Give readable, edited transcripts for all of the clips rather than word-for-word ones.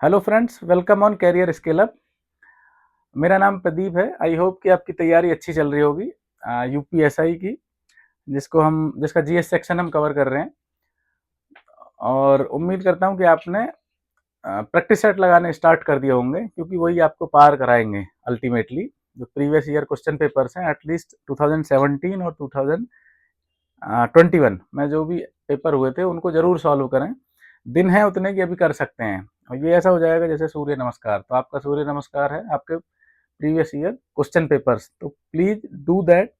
Hello friends, welcome on career scale up. मेरा नाम प्रदीप है। आई होप कि आपकी तैयारी अच्छी चल रही होगी यूपीएसआई की, जिसका जीएस सेक्शन हम कवर कर रहे हैं। और उम्मीद करता हूं कि आपने प्रैक्टिस सेट लगाने स्टार्ट कर दिए होंगे, क्योंकि वही आपको पार कराएंगे अल्टीमेटली। जो प्रीवियस ईयर क्वेश्चन पेपर्स हैं, एटलीस्ट 2017 और 2021 में जो भी पेपर हुए थे उनको जरूर सॉल्व करें। दिन है उतने की अभी कर सकते हैं, और ये ऐसा हो जाएगा जैसे सूर्य नमस्कार। तो आपका सूर्य नमस्कार है आपके प्रीवियस ईयर क्वेश्चन पेपर्स, तो प्लीज डू दैट।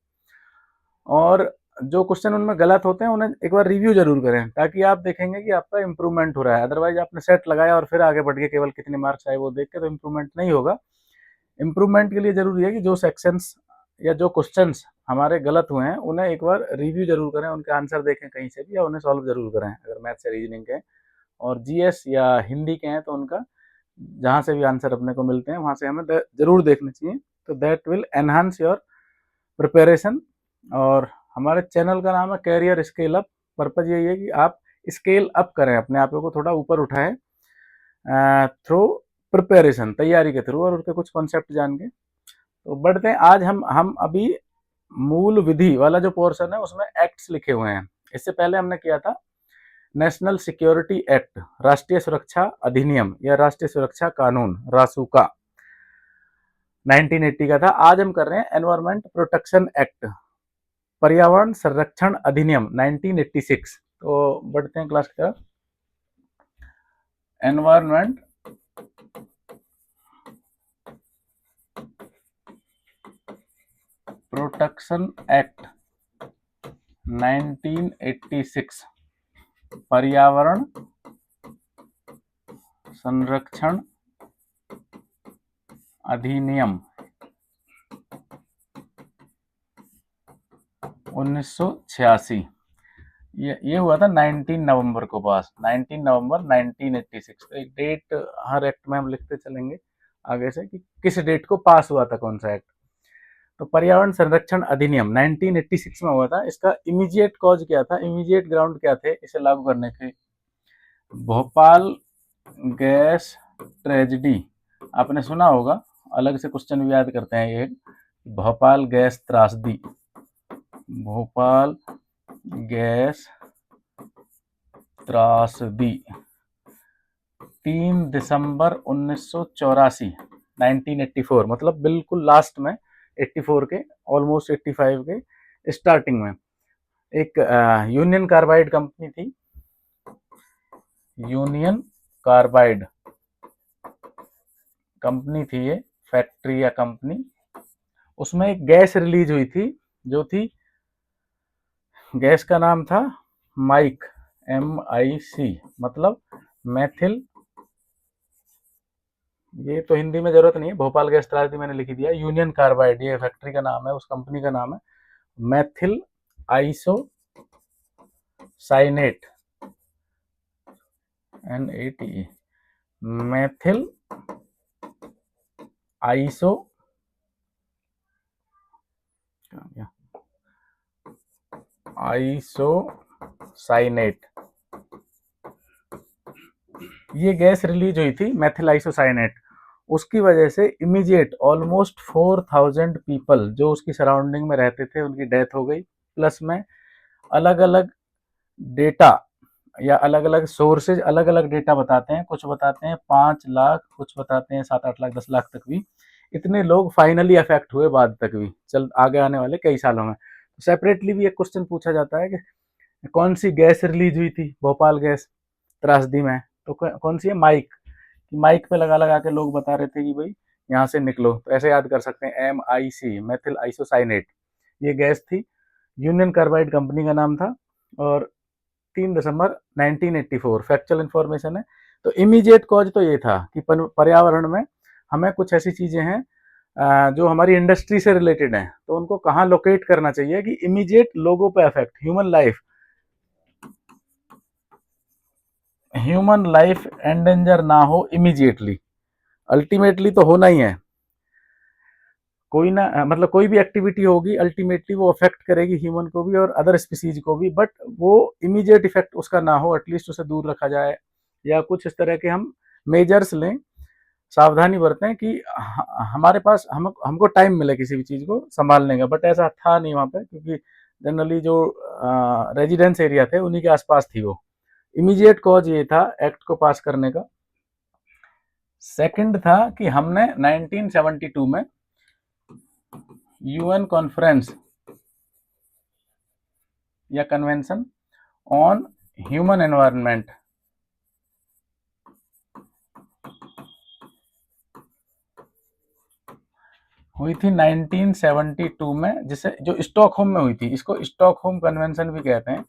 और जो क्वेश्चन उनमें गलत होते हैं उन्हें एक बार रिव्यू जरूर करें, ताकि आप देखेंगे कि आपका इंप्रूवमेंट हो रहा है। अदरवाइज आपने सेट लगाया और फिर आगे बढ़ के केवल कितने मार्क्स आए वो देख के तो इंप्रूवमेंट नहीं होगा। इंप्रूवमेंट के लिए जरूरी है कि जो सेक्शंस या जो क्वेश्चंस हमारे गलत हुए हैं उन्हें एक बार रिव्यू जरूर करें, उनके आंसर देखें कहीं से भी, या उन्हें सॉल्व जरूर करें अगर मैथ्स या रीजनिंग के हैं। और जीएस या हिंदी के हैं तो उनका जहाँ से भी आंसर अपने को मिलते हैं वहाँ से हमें जरूर देखने चाहिए। तो that will enhance your preparation. और हमारे चैनल का नाम है कैरियर स्केल अप। पर्पज यही है कि आप स्केल अप करें, अपने आप को थोड़ा ऊपर उठाएं थ्रू प्रिपरेशन, तैयारी के थ्रू, और उनके कुछ कॉन्सेप्ट जान के। तो बढ़ते हैं। आज हम अभी मूल विधि वाला जो पोर्शन है उसमें एक्ट्स लिखे हुए हैं। इससे पहले हमने किया था नेशनल सिक्योरिटी एक्ट, राष्ट्रीय सुरक्षा अधिनियम या राष्ट्रीय सुरक्षा कानून, रासुका, 1980 का था। आज हम कर रहे हैं एनवायरमेंट प्रोटेक्शन एक्ट, पर्यावरण संरक्षण अधिनियम, 1986। तो बढ़ते हैं क्लास की तरफ। एनवायरमेंट प्रोटेक्शन एक्ट 1986, पर्यावरण संरक्षण अधिनियम 1986। ये हुआ था 19 नवंबर को पास, 19 नवंबर 1986। तो एक डेट हर एक्ट में हम लिखते चलेंगे आगे से कि किस डेट को पास हुआ था कौन सा एक्ट। तो पर्यावरण संरक्षण अधिनियम 1986 में हुआ था। इसका इमीडिएट कॉज क्या था, इमीडिएट ग्राउंड क्या थे इसे लागू करने के? भोपाल गैस ट्रेजिडी, आपने सुना होगा, अलग से क्वेश्चन भी याद करते हैं ये, भोपाल गैस त्रासदी, भोपाल गैस त्रासदी, 3 दिसंबर 1984, 1984, मतलब बिल्कुल लास्ट में, 84 के ऑलमोस्ट 85 के स्टार्टिंग में। एक यूनियन कार्बाइड कंपनी थी, यूनियन कार्बाइड कंपनी थी ये, फैक्ट्री या कंपनी। उसमें एक गैस रिलीज हुई थी, जो थी, गैस का नाम था माइक, MIC, मतलब मैथिल। ये तो हिंदी में जरूरत नहीं है, भोपाल गैस त्रासदी मैंने लिख दिया। यूनियन कार्बाइड ये फैक्ट्री का नाम है, उस कंपनी का नाम है methyl isocyanate, NATE, methyl iso isocyanate, ये गैस रिलीज हुई थी मैथिल आइसोसाइनेट। उसकी वजह से इमीडिएट ऑलमोस्ट 4000 पीपल जो उसकी सराउंडिंग में रहते थे उनकी डेथ हो गई। प्लस में अलग अलग डेटा या अलग अलग सोर्सेज अलग अलग डेटा बताते हैं, कुछ बताते हैं 5 लाख, कुछ बताते हैं 7-8 लाख, 10 लाख तक भी। इतने लोग फाइनली अफेक्ट हुए बाद तक भी, चल आगे आने वाले कई सालों में। सेपरेटली भी एक क्वेश्चन पूछा जाता है कि कौन सी गैस रिलीज हुई थी भोपाल गैस त्रासदी में, तो कौन सी है? माइक। माइक पे लगा लगा के लोग बता रहे थे कि भाई यहाँ से निकलो। तो ऐसे याद कर सकते हैं, MIC, मैथिल आइसोसाइनेट, ये गैस थी, यूनियन कार्बाइड कंपनी का नाम था, और 3 दिसंबर 1984 फैक्चुअल इंफॉर्मेशन है। तो इमीडिएट कॉज तो ये था कि पर्यावरण में हमें कुछ ऐसी चीजें हैं जो हमारी इंडस्ट्री से रिलेटेड हैं, तो उनको कहाँ लोकेट करना चाहिए कि इमीडिएट लोगों पे अफेक्ट, ह्यूमन लाइफ एंडेंजर ना हो इमीडिएटली। अल्टीमेटली तो होना ही है, कोई ना, मतलब कोई भी एक्टिविटी होगी अल्टीमेटली वो अफेक्ट करेगी ह्यूमन को भी और अदर स्पीसीज को भी, बट वो इमीडिएट इफेक्ट उसका ना हो, एटलीस्ट उसे दूर रखा जाए, या कुछ इस तरह के हम मेजर्स लें, सावधानी बरतें कि हमारे पास हमको टाइम मिले किसी भी चीज़ को संभालने का। बट ऐसा था नहीं वहाँ पे, क्योंकि जनरली जो रेजिडेंस एरिया थे उन्हीं के आसपास थी वो। इमीडिएट कॉज ये था एक्ट को पास करने का। सेकंड था कि हमने 1972 में यूएन कॉन्फ्रेंस या कन्वेंशन ऑन ह्यूमन एनवायरनमेंट हुई थी 1972 में, जिसे जो स्टॉकहोम में हुई थी। इसको स्टॉकहोम कन्वेंशन भी कहते हैं,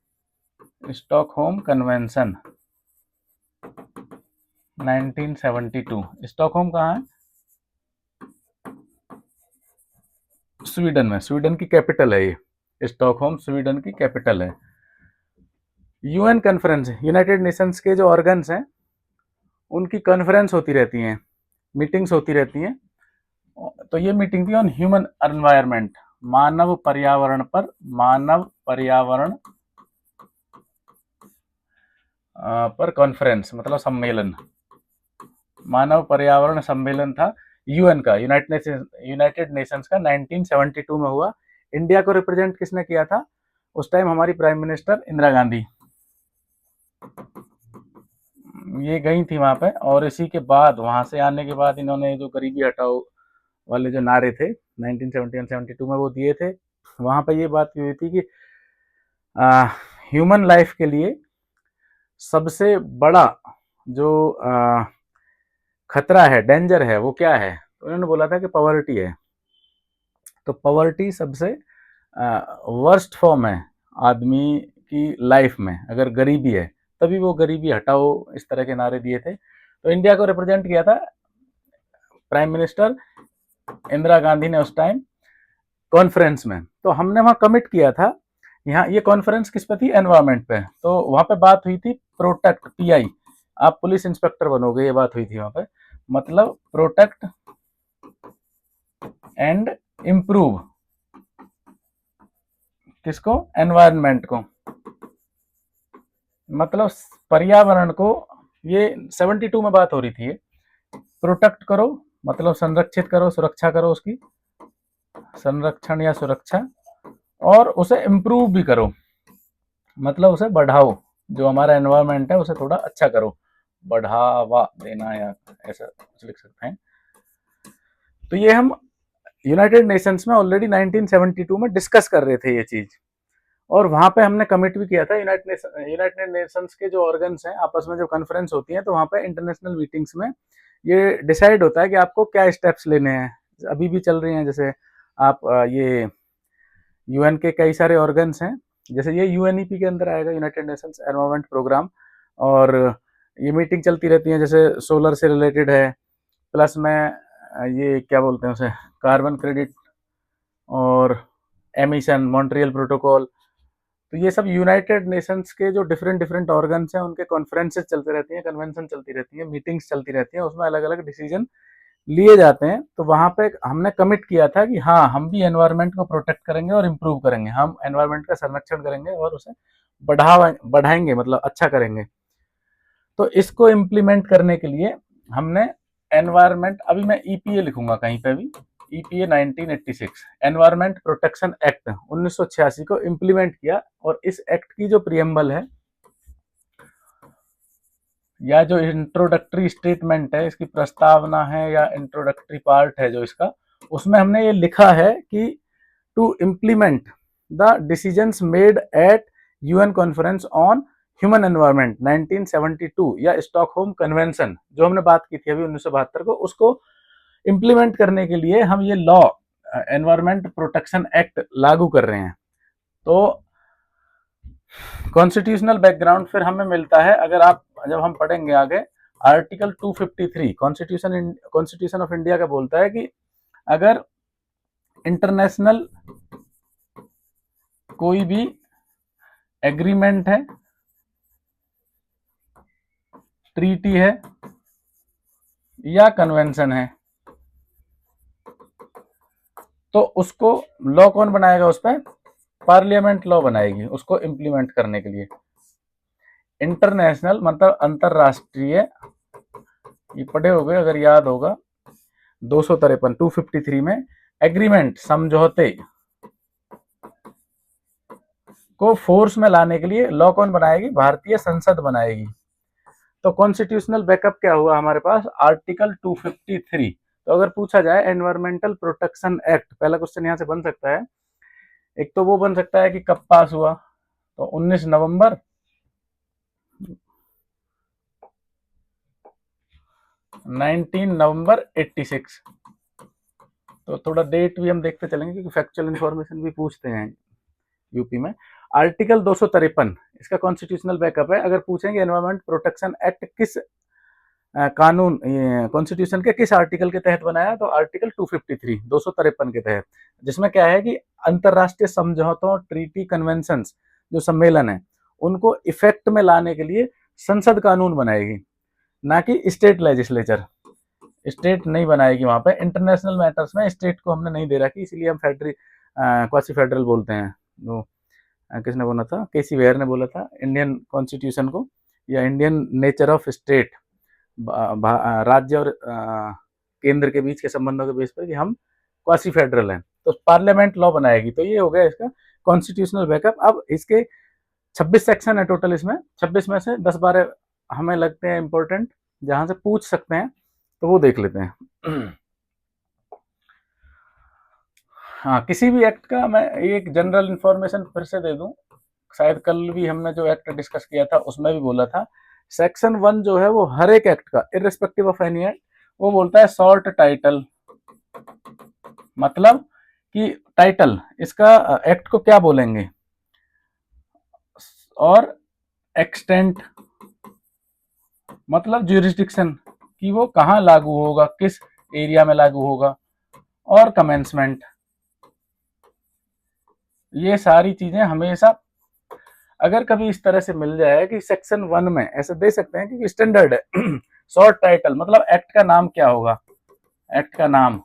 स्टॉकहोम कन्वेंशन 1972। स्टॉकहोम कहाँ है? स्वीडन में, स्वीडन की कैपिटल है ये। स्टॉकहोम स्वीडन की कैपिटल है। यूएन कॉन्फ्रेंस, यूनाइटेड नेशंस के जो ऑर्गन्स हैं उनकी कॉन्फ्रेंस होती रहती हैं, मीटिंग्स होती रहती हैं। तो ये मीटिंग थी ऑन ह्यूमन एनवायरनमेंट, मानव पर्यावरण पर, मानव पर्यावरण पर कॉन्फ्रेंस मतलब सम्मेलन, मानव पर्यावरण सम्मेलन था यूएन का, यूनाइटेड नेशंस का, 1972 में हुआ। इंडिया को रिप्रेजेंट किसने किया था उस टाइम? हमारी प्राइम मिनिस्टर इंदिरा गांधी, ये गई थी वहां पे। और इसी के बाद, वहां से आने के बाद इन्होंने जो गरीबी हटाओ वाले जो नारे थे 1971-72 में वो दिए थे। वहां पे ये बात हुई थी कि ह्यूमन लाइफ के लिए सबसे बड़ा जो खतरा है, डेंजर है, वो क्या है? तो उन्होंने बोला था कि पॉवर्टी है। तो पॉवर्टी सबसे वर्स्ट फॉर्म है आदमी की लाइफ में, अगर गरीबी है, तभी वो गरीबी हटाओ इस तरह के नारे दिए थे। तो इंडिया को रिप्रेजेंट किया था प्राइम मिनिस्टर इंदिरा गांधी ने उस टाइम कॉन्फ्रेंस में। तो हमने वहां कमिट किया था, यहाँ ये कॉन्फ्रेंस किस पे थी? एनवायरमेंट पे। तो वहां पे बात हुई थी प्रोटेक्ट, पीआई, आप पुलिस इंस्पेक्टर बनोगे, ये बात हुई थी वहां पे। मतलब प्रोटेक्ट एंड इम्प्रूव, किसको? एनवायरनमेंट को, मतलब पर्यावरण को। ये 72 में बात हो रही थी। ये प्रोटेक्ट करो मतलब संरक्षित करो, सुरक्षा करो उसकी, संरक्षण या सुरक्षा, और उसे इम्प्रूव भी करो, मतलब उसे बढ़ाओ। जो हमारा एनवायरनमेंट है उसे थोड़ा अच्छा करो, बढ़ावा देना, या ऐसा कुछ लिख सकते हैं। तो ये हम यूनाइटेड नेशंस में ऑलरेडी 1972 में डिस्कस कर रहे थे ये चीज। और वहां पे हमने कमिट भी किया था, यूनाइटेड नेशंस के जो ऑर्गन्स हैं आपस में जो कॉन्फ्रेंस होती है, तो वहां पे इंटरनेशनल मीटिंग्स में ये डिसाइड होता है कि आपको क्या स्टेप्स लेने हैं। अभी भी चल रही हैं, जैसे आप ये यूएन के कई सारे ऑर्गन्स हैं, जैसे ये यूएनईपी के अंदर आएगा, यूनाइटेड नेशंस एनवायरनमेंट प्रोग्राम। और ये मीटिंग चलती रहती है, जैसे सोलर से रिलेटेड है, प्लस में ये क्या बोलते हैं उसे, कार्बन क्रेडिट और एमिशन, मॉन्ट्रियल प्रोटोकॉल। तो ये सब यूनाइटेड नेशंस के जो डिफरेंट डिफरेंट ऑर्गन्स हैं उनके कॉन्फ्रेंसेस चलते रहती हैं, कन्वेंशन चलती रहती हैं, मीटिंग्स चलती रहती हैं, उसमें अलग अलग डिसीजन लिए जाते हैं। तो वहां पे हमने कमिट किया था कि हाँ, हम भी एनवायरनमेंट को प्रोटेक्ट करेंगे और इम्प्रूव करेंगे, हम एनवायरनमेंट का संरक्षण करेंगे और उसे बढ़ाएंगे, मतलब अच्छा करेंगे। तो इसको इम्प्लीमेंट करने के लिए हमने एनवायरनमेंट, अभी मैं ईपीए लिखूंगा कहीं पे भी, ईपीए 1986, एनवायरनमेंट प्रोटेक्शन एक्ट 1986 को इम्प्लीमेंट किया। और इस एक्ट की जो प्रियम्बल है या जो इंट्रोडक्टरी स्टेटमेंट है, इसकी प्रस्तावना है या इंट्रोडक्टरी पार्ट है जो इसका, उसमें हमने ये लिखा है कि to implement the decisions made at UN conference on human environment 1972 या स्टॉकहोम कन्वेंशन, जो हमने बात की थी अभी 1972 को, उसको इम्प्लीमेंट करने के लिए हम ये लॉ, एनवायरनमेंट प्रोटेक्शन एक्ट लागू कर रहे हैं। तो कॉन्स्टिट्यूशनल बैकग्राउंड फिर हमें मिलता है, अगर आप, जब हम पढ़ेंगे आगे, आर्टिकल 253 कॉन्स्टिट्यूशन ऑफ इंडिया का बोलता है कि अगर इंटरनेशनल कोई भी एग्रीमेंट है, ट्रीटी है या कन्वेंशन है, तो उसको लॉ कौन बनाएगा? उस पर पार्लियामेंट लॉ बनाएगी उसको इम्प्लीमेंट करने के लिए। इंटरनेशनल मतलब अंतरराष्ट्रीय पढ़े होगे अगर याद होगा, 253 253 में एग्रीमेंट समझौते को फोर्स में लाने के लिए लॉ कौन बनाएगी? भारतीय संसद बनाएगी। तो कॉन्स्टिट्यूशनल बैकअप क्या हुआ हमारे पास? आर्टिकल 253। तो अगर पूछा जाए एनवायरमेंटल प्रोटेक्शन एक्ट, पहला क्वेश्चन यहां से बन सकता है। एक तो वो बन सकता है कि कब पास हुआ, तो 19 नवंबर 86। तो थोड़ा डेट भी हम देखते चलेंगे क्योंकि फैक्चुअल इंफॉर्मेशन भी पूछते हैं यूपी में। आर्टिकल 253 इसका कॉन्स्टिट्यूशनल बैकअप है। अगर पूछेंगे एनवायरमेंट प्रोटेक्शन एक्ट किस कानून कॉन्स्टिट्यूशन के किस आर्टिकल के तहत बनाया, तो आर्टिकल 253 253 के तहत, जिसमें क्या है कि अंतरराष्ट्रीय समझौतों, ट्रीटी, कन्वेंशन जो सम्मेलन है उनको इफेक्ट में लाने के लिए संसद कानून बनाएगी, ना कि स्टेट लेजिस्लेचर। स्टेट नहीं बनाएगी वहां पे। इंटरनेशनल मैटर्स में स्टेट को हमने नहीं दे रखी, इसलिए हम फेडरल क्वासी फेडरल बोलते हैं। वो किसने बोला था? केसी वेयर ने बोला था इंडियन कॉन्स्टिट्यूशन को, या इंडियन नेचर ऑफ स्टेट, राज्य और केंद्र के बीच के संबंधों के बेस पर कि हम क्वासी फेडरल हैं। तो पार्लियामेंट लॉ बनाएगी। तो ये हो गया इसका कॉन्स्टिट्यूशनल बैकअप। अब इसके 26 सेक्शन है टोटल, इसमें 26 में से 10-12 हमें लगते हैं इंपॉर्टेंट, जहां से पूछ सकते हैं, तो वो देख लेते हैं। हाँ, किसी भी एक्ट का मैं एक जनरल इंफॉर्मेशन फिर से दे दूं, शायद कल भी हमने जो एक्ट डिस्कस किया था उसमें भी बोला था, सेक्शन 1 जो है वो हर एक एक्ट का इररिस्पेक्टिव ऑफ एनी एक्ट, वो बोलता है शॉर्ट टाइटल। मतलब कि टाइटल इसका एक्ट को क्या बोलेंगे, और एक्सटेंट मतलब ज्यूरिसडिक्शन कि वो कहाँ लागू होगा, किस एरिया में लागू होगा, और कमेंसमेंट। ये सारी चीजें हमेशा अगर कभी इस तरह से मिल जाए कि सेक्शन 1 में ऐसे दे सकते हैं क्योंकि स्टैंडर्ड है। शॉर्ट टाइटल मतलब एक्ट का नाम क्या होगा, एक्ट का नाम,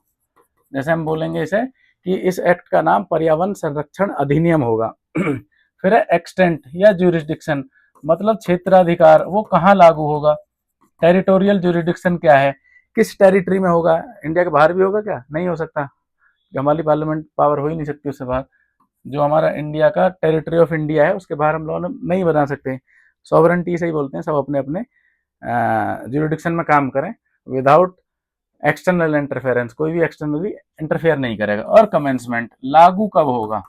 जैसे हम बोलेंगे इसे कि इस एक्ट का नाम पर्यावरण संरक्षण अधिनियम होगा। फिर है एक्सटेंट या ज्यूरिसडिक्शन, मतलब क्षेत्राधिकार, वो कहाँ लागू होगा। टेरिटोरियल ज्यूरिसडिक्शन क्या है, किस टेरिटरी में होगा, इंडिया के बाहर भी होगा क्या? नहीं हो सकता, हमारी पार्लियामेंट पावर हो ही नहीं सकती उससे बाहर। जो हमारा इंडिया का टेरिटरी ऑफ इंडिया है उसके बाहर हम लॉ नहीं बना सकते। सॉवरेंटी से ही बोलते हैं, सब अपने अपने ज्यूरिडिक्शन में काम करें विदाउट एक्सटर्नल इंटरफेरेंस, कोई भी एक्सटर्नली इंटरफेयर नहीं करेगा। और कमेंसमेंट लागू कब होगा,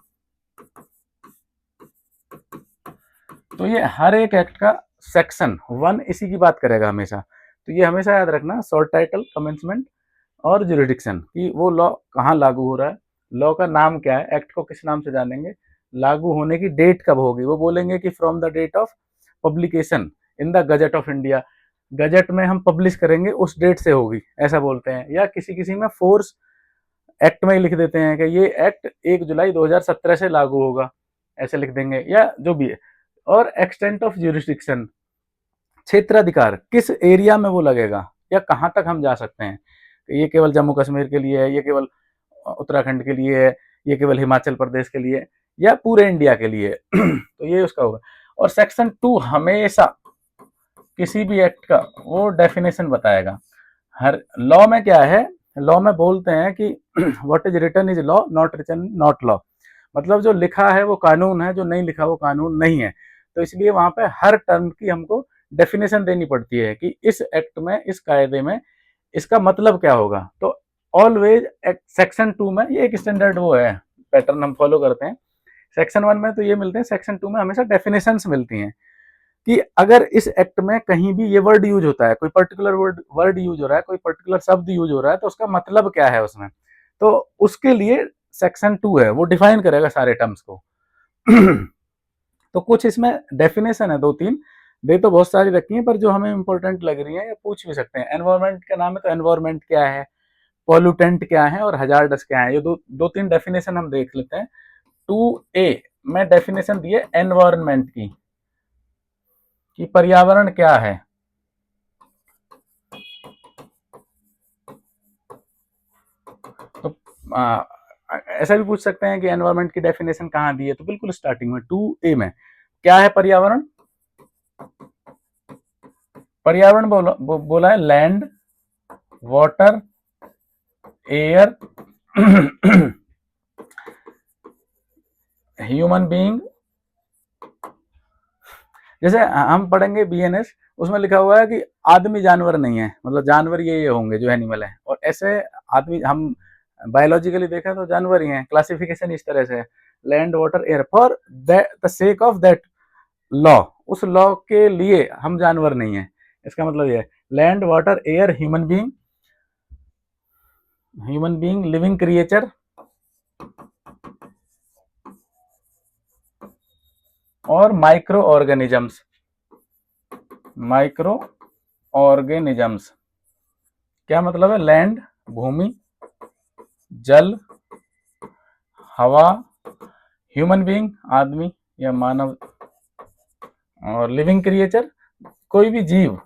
तो ये हर एक एक्ट का सेक्शन 1 इसी की बात करेगा हमेशा। तो ये हमेशा याद रखना, शॉर्ट टाइटल, कमेंसमेंट और ज्यूरिडिक्शन कि वो लॉ कहाँ लागू हो रहा है, लॉ का नाम क्या है, एक्ट को किस नाम से जानेंगे, लागू होने की डेट कब होगी। वो बोलेंगे कि from the date of publication in the gazette of India, gazette में हम पब्लिश करेंगे उस डेट से होगी, ऐसा बोलते हैं। या किसी किसी में फोर्स एक्ट में ही लिख देते हैं कि ये एक्ट 1 जुलाई 2017 से लागू होगा, ऐसे लिख देंगे, या जो भी है। और एक्सटेंट ऑफ ज्यूरिसडिक्शन, क्षेत्राधिकार, किस एरिया में वो लगेगा या कहाँ तक हम जा सकते हैं, ये केवल जम्मू कश्मीर के लिए है, ये केवल उत्तराखंड के लिए है, ये केवल हिमाचल प्रदेश के लिए, या पूरे इंडिया के लिए। तो ये उसका होगा। और सेक्शन 2 हमेशा किसी भी एक्ट का वो डेफिनेशन बताएगा। हर लॉ में क्या है, लॉ में बोलते हैं कि what is written is law, not written not law. मतलब जो लिखा है वो कानून है, जो नहीं लिखा वो कानून नहीं है। तो इसलिए वहां पे हर टर्म की हमको डेफिनेशन देनी पड़ती है कि इस एक्ट में, इस कायदे में इसका मतलब क्या होगा। तो ऑलवेज सेक्शन 2 में ये एक स्टैंडर्ड वो है, पैटर्न हम फॉलो करते हैं। सेक्शन 1 में तो ये मिलते हैं, सेक्शन 2 में हमेशा डेफिनेशंस मिलती हैं कि अगर इस एक्ट में कहीं भी ये वर्ड यूज होता है, कोई पर्टिकुलर वर्ड यूज हो रहा है, कोई पर्टिकुलर शब्द यूज हो रहा है, तो उसका मतलब क्या है उसमें। तो उसके लिए सेक्शन 2 है, वो डिफाइन करेगा सारे टर्म्स को। तो कुछ इसमें डेफिनेशन है 2-3, दे तो बहुत सारी रखी है, पर जो हमें इंपॉर्टेंट लग रही है ये पूछ भी सकते हैं। एनवायरमेंट का नाम है तो एनवायरमेंट क्या है, पॉल्यूटेंट क्या है, और हजार्डस क्या है, ये दो तीन डेफिनेशन हम देख लेते हैं। 2A में डेफिनेशन दी है एनवायरमेंट की, कि पर्यावरण क्या है। तो ऐसा भी पूछ सकते हैं कि एनवायरमेंट की डेफिनेशन कहाँ दी है, तो बिल्कुल स्टार्टिंग में 2A में क्या है पर्यावरण। पर्यावरण बोला है land, water, air, human being. जैसे हम पढ़ेंगे बीएनएस, उसमें लिखा हुआ है कि आदमी जानवर नहीं है, मतलब जानवर ये होंगे जो एनिमल है, और ऐसे आदमी हम बायोलॉजिकली देखें तो जानवर ही हैं। क्लासिफिकेशन इस तरह से है, land water air, for the sake of that law, उस लॉ के लिए हम जानवर नहीं है। इसका मतलब ये है, land water air human being, living creature और माइक्रो ऑर्गेनिजम्स। माइक्रो ऑर्गेनिजम्स क्या मतलब है? लैंड भूमि, जल, हवा, ह्यूमन बीइंग आदमी या मानव, और लिविंग क्रिएचर कोई भी जीव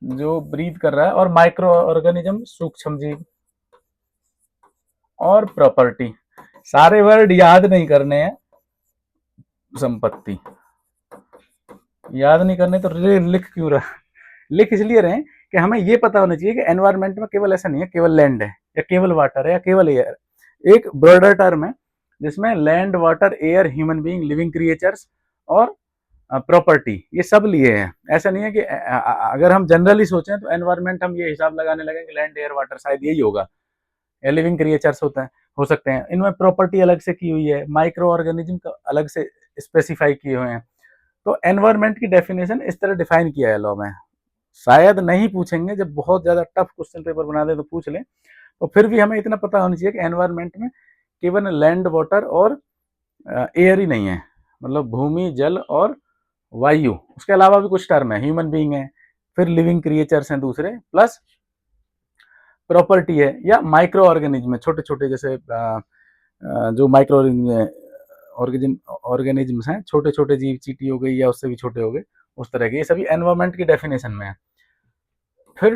जो ब्रीथ कर रहा है, और माइक्रो ऑर्गेनिज्म सूक्ष्म जीव, और प्रॉपर्टी। सारे वर्ड याद नहीं करने हैं, संपत्ति याद नहीं करने तो लिख क्यों रहा? लिख इसलिए रहे कि हमें ये पता होना चाहिए कि एनवायरनमेंट में केवल ऐसा नहीं है केवल लैंड है या केवल वाटर है या केवल एयर, एक ब्रॉडर टर्म है जिसमें land, water, air, human being, living creatures और प्रॉपर्टी ये सब लिए हैं। ऐसा नहीं है कि अगर हम जनरली सोचें तो एनवायरनमेंट हम ये हिसाब लगाने लगे कि लैंड, एयर, वाटर शायद यही होगा, या लिविंग क्रिएचर्स होता है, हो सकते हैं। इनमें प्रॉपर्टी अलग से की हुई है, माइक्रो ऑर्गेनिज्म का अलग से स्पेसिफाई किए हुए हैं। तो एनवायरनमेंट की डेफिनेशन इस तरह डिफाइन किया है लॉ में। शायद नहीं पूछेंगे, जब बहुत ज्यादा टफ क्वेश्चन पेपर बना दे तो पूछ लें, तो फिर भी हमें इतना पता होना चाहिए कि एनवायरनमेंट में केवल लैंड, वाटर और एयर ही नहीं है, मतलब भूमि, जल और वायु, उसके अलावा भी कुछ टर्म है, ह्यूमन बीइंग है, फिर लिविंग क्रिएचर्स हैं दूसरे, प्लस प्रॉपर्टी है, या माइक्रो ऑर्गेनिज्म है, छोटे छोटे, जैसे जो माइक्रो ऑर्गेनिज्म्स हैं, छोटे छोटे जीव, चींटी हो गई या उससे भी छोटे हो गए, उस तरह के, ये सभी एनवायरनमेंट की डेफिनेशन में है। फिर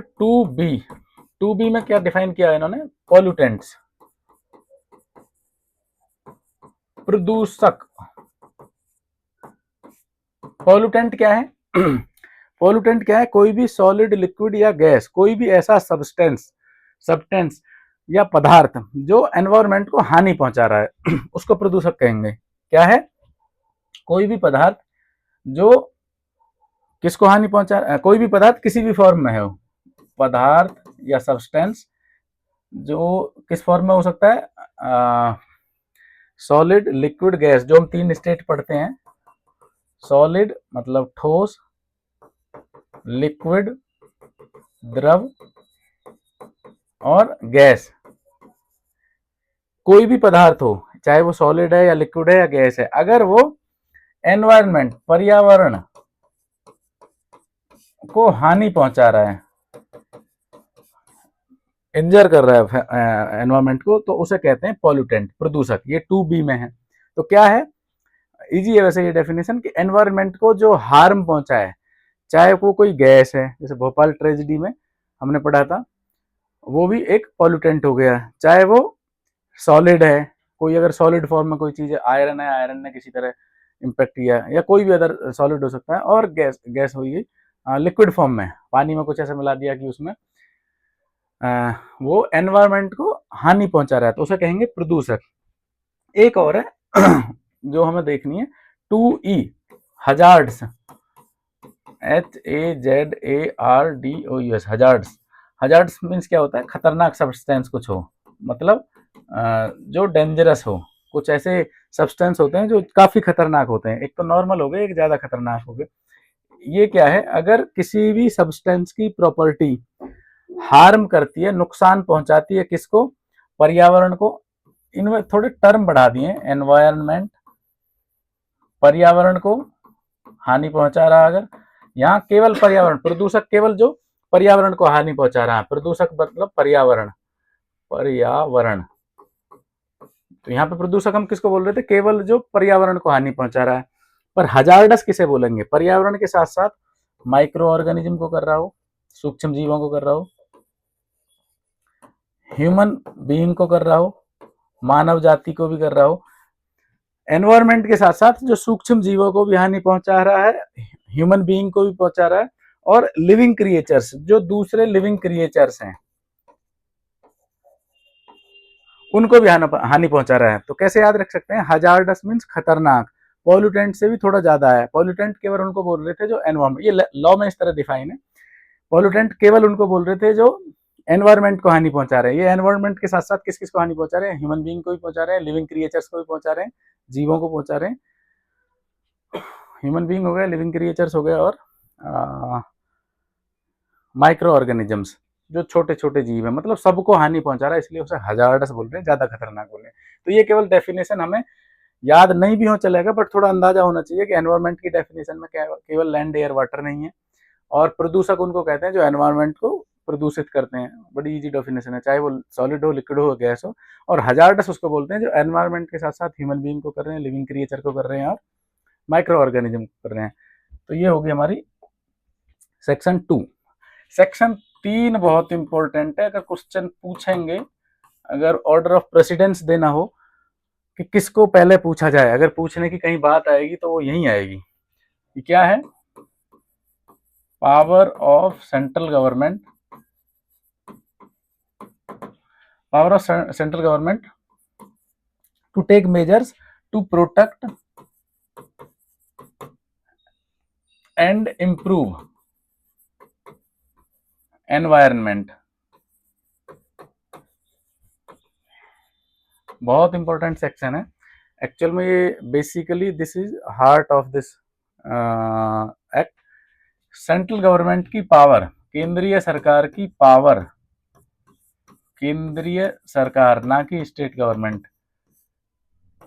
2B में क्या डिफाइन किया है इन्होंने? पॉल्यूटेंट्स, प्रदूषक। पॉल्यूटेंट क्या है? पॉल्यूटेंट क्या है? कोई भी सॉलिड, लिक्विड या गैस, कोई भी ऐसा सब्सटेंस या पदार्थ जो एनवायरनमेंट को हानि पहुंचा रहा है उसको प्रदूषक कहेंगे। क्या है? कोई भी पदार्थ जो किसको हानि पहुंचा, कोई भी पदार्थ किसी भी फॉर्म में है, पदार्थ या सब्सटेंस जो किस फॉर्म में हो सकता है? सॉलिड, लिक्विड, गैस, जो हम 3 स्टेट पढ़ते हैं। सॉलिड मतलब ठोस, लिक्विड द्रव, और गैस। कोई भी पदार्थ हो, चाहे वो सॉलिड है या लिक्विड है या गैस है, अगर वो एनवायरनमेंट, पर्यावरण को हानि पहुंचा रहा है, इंजर कर रहा है एनवायरनमेंट को, तो उसे कहते हैं पॉल्यूटेंट, प्रदूषक। ये 2B में है। तो क्या है? इजी है वैसे ये डेफिनेशन, कि एनवायरनमेंट को जो हार्म पहुंचाए, चाहे वो कोई गैस है, जैसे भोपाल ट्रेजेडी में हमने पढ़ा था, वो भी एक पॉल्यूटेंट हो गया, चाहे वो सॉलिड है, कोई अगर सॉलिड फॉर्म में कोई चीज है, आयरन है, आयरन ने किसी तरह इम्पैक्ट किया, या कोई भी अदर सॉलिड हो सकता है, और गैस हो गई लिक्विड फॉर्म में, पानी में कुछ ऐसा मिला दिया कि उसमें वो एनवायरनमेंट को हानि पहुंचा रहा है, तो उसे कहेंगे प्रदूषक। एक और है जो हमें देखनी है, 2E, hazards, HAZARDOUS, hazards. Hazards means क्या होता है? खतरनाक सब्सटेंस कुछ हो, मतलब जो डेंजरस हो। कुछ ऐसे सब्सटेंस होते हैं जो काफी खतरनाक होते हैं, एक तो नॉर्मल हो गए, एक ज्यादा खतरनाक हो गए। ये क्या है? अगर किसी भी सब्सटेंस की प्रॉपर्टी हार्म करती है, नुकसान पहुंचाती है, किसको? पर्यावरण को। इनमें थोड़े टर्म बढ़ा दिए, एनवायरनमेंट, पर्यावरण को हानि पहुंचा रहा, अगर यहाँ केवल पर्यावरण, प्रदूषक केवल जो पर्यावरण को हानि पहुंचा रहा है, प्रदूषक मतलब पर्यावरण, तो यहाँ पे प्रदूषक हम किसको बोल रहे थे? केवल जो पर्यावरण को हानि पहुंचा रहा है। पर हजार्डस किसे बोलेंगे? पर्यावरण के साथ साथ माइक्रो ऑर्गेनिज्म को कर रहा हो, सूक्ष्म जीवों को कर रहा हो, ह्यूमन बीइंग को कर रहा हो, मानव जाति को भी कर रहा हो, एनवायरनमेंट के साथ साथ जो सूक्ष्म जीवों को भी हानि पहुंचा रहा है, ह्यूमन बीइंग को भी पहुंचा रहा है, और लिविंग क्रिएचर्स, जो दूसरे लिविंग क्रिएचर्स हैं उनको भी हानि पहुंचा रहा है। तो कैसे याद रख सकते हैं, हजार्डस मीन्स खतरनाक, पॉल्यूटेंट से भी थोड़ा ज्यादा है। पॉल्यूटेंट केवल उनको बोल रहे थे जो एनवायरमेंट, ये लॉ में इस तरह डिफाइन है, पॉल्यूटेंट केवल उनको बोल रहे थे जो एनवायरमेंट को हानि पहुंचा रहे हैं। ये एनवायरमेंट के साथ साथ किस किस को हानि पहुंचा रहे हैं, ह्यूमन बीइंग को भी पहुंचा रहे हैं, लिविंग क्रिएचर्स को भी पहुंचा रहे हैं, जीवों को पहुंचा रहे हैं। ह्यूमन बीइंग हो गया, लिविंग क्रिएचर्स हो गया, और माइक्रो ऑर्गेनिजम्स जो छोटे छोटे जीव है, मतलब सबको हानि पहुंचा रहा है, इसलिए उसे हजार्डस बोल रहे हैं, ज्यादा खतरनाक बोल रहे हैं। तो ये केवल डेफिनेशन हमें याद नहीं भी हो चलेगा, बट थोड़ा अंदाजा होना चाहिए कि एनवायरमेंट की डेफिनेशन में केवल लैंड एयर वाटर नहीं है, और प्रदूषक उनको कहते हैं जो एनवायरमेंट को प्रदूषित करते हैं। बड़ी इजी डेफिनेशन है, चाहे वो सॉलिड हो, लिक्विड हो, गैस हो। और हजार्डस उसको बोलते हैं जो एनवायरमेंट के साथ साथ ह्यूमन बीइंग को कर रहे हैं, लिविंग क्रिएचर को कर रहे हैं, और माइक्रो ऑर्गेनिज्म को कर रहे हैं। तो ये होगी हमारी सेक्शन 2। सेक्शन 3 बहुत इंपॉर्टेंट है, अगर क्वेश्चन पूछेंगे, अगर ऑर्डर ऑफ प्रेसिडेंस देना हो कि किसको पहले पूछा जाए, अगर पूछने की कहीं बात आएगी तो वो यही आएगी। ये क्या है, power of central government, power of central government to take measures to protect and improve environment. बहुत इंपॉर्टेंट सेक्शन है एक्चुअल में, ये basically this is heart of this act. Central government की पावर, केंद्रीय सरकार की पावर, केंद्रीय सरकार ना कि स्टेट गवर्नमेंट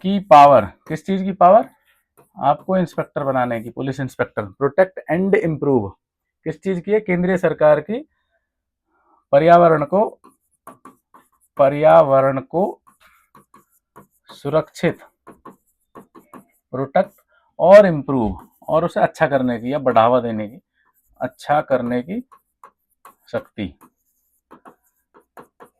की पावर, किस चीज की पावर, आपको इंस्पेक्टर बनाने की, police inspector. Protect and improve किस चीज की है, केंद्रीय सरकार की पर्यावरण को सुरक्षित, प्रोटेक्ट और इम्प्रूव, और उसे अच्छा करने की या बढ़ावा देने की, अच्छा करने की शक्ति।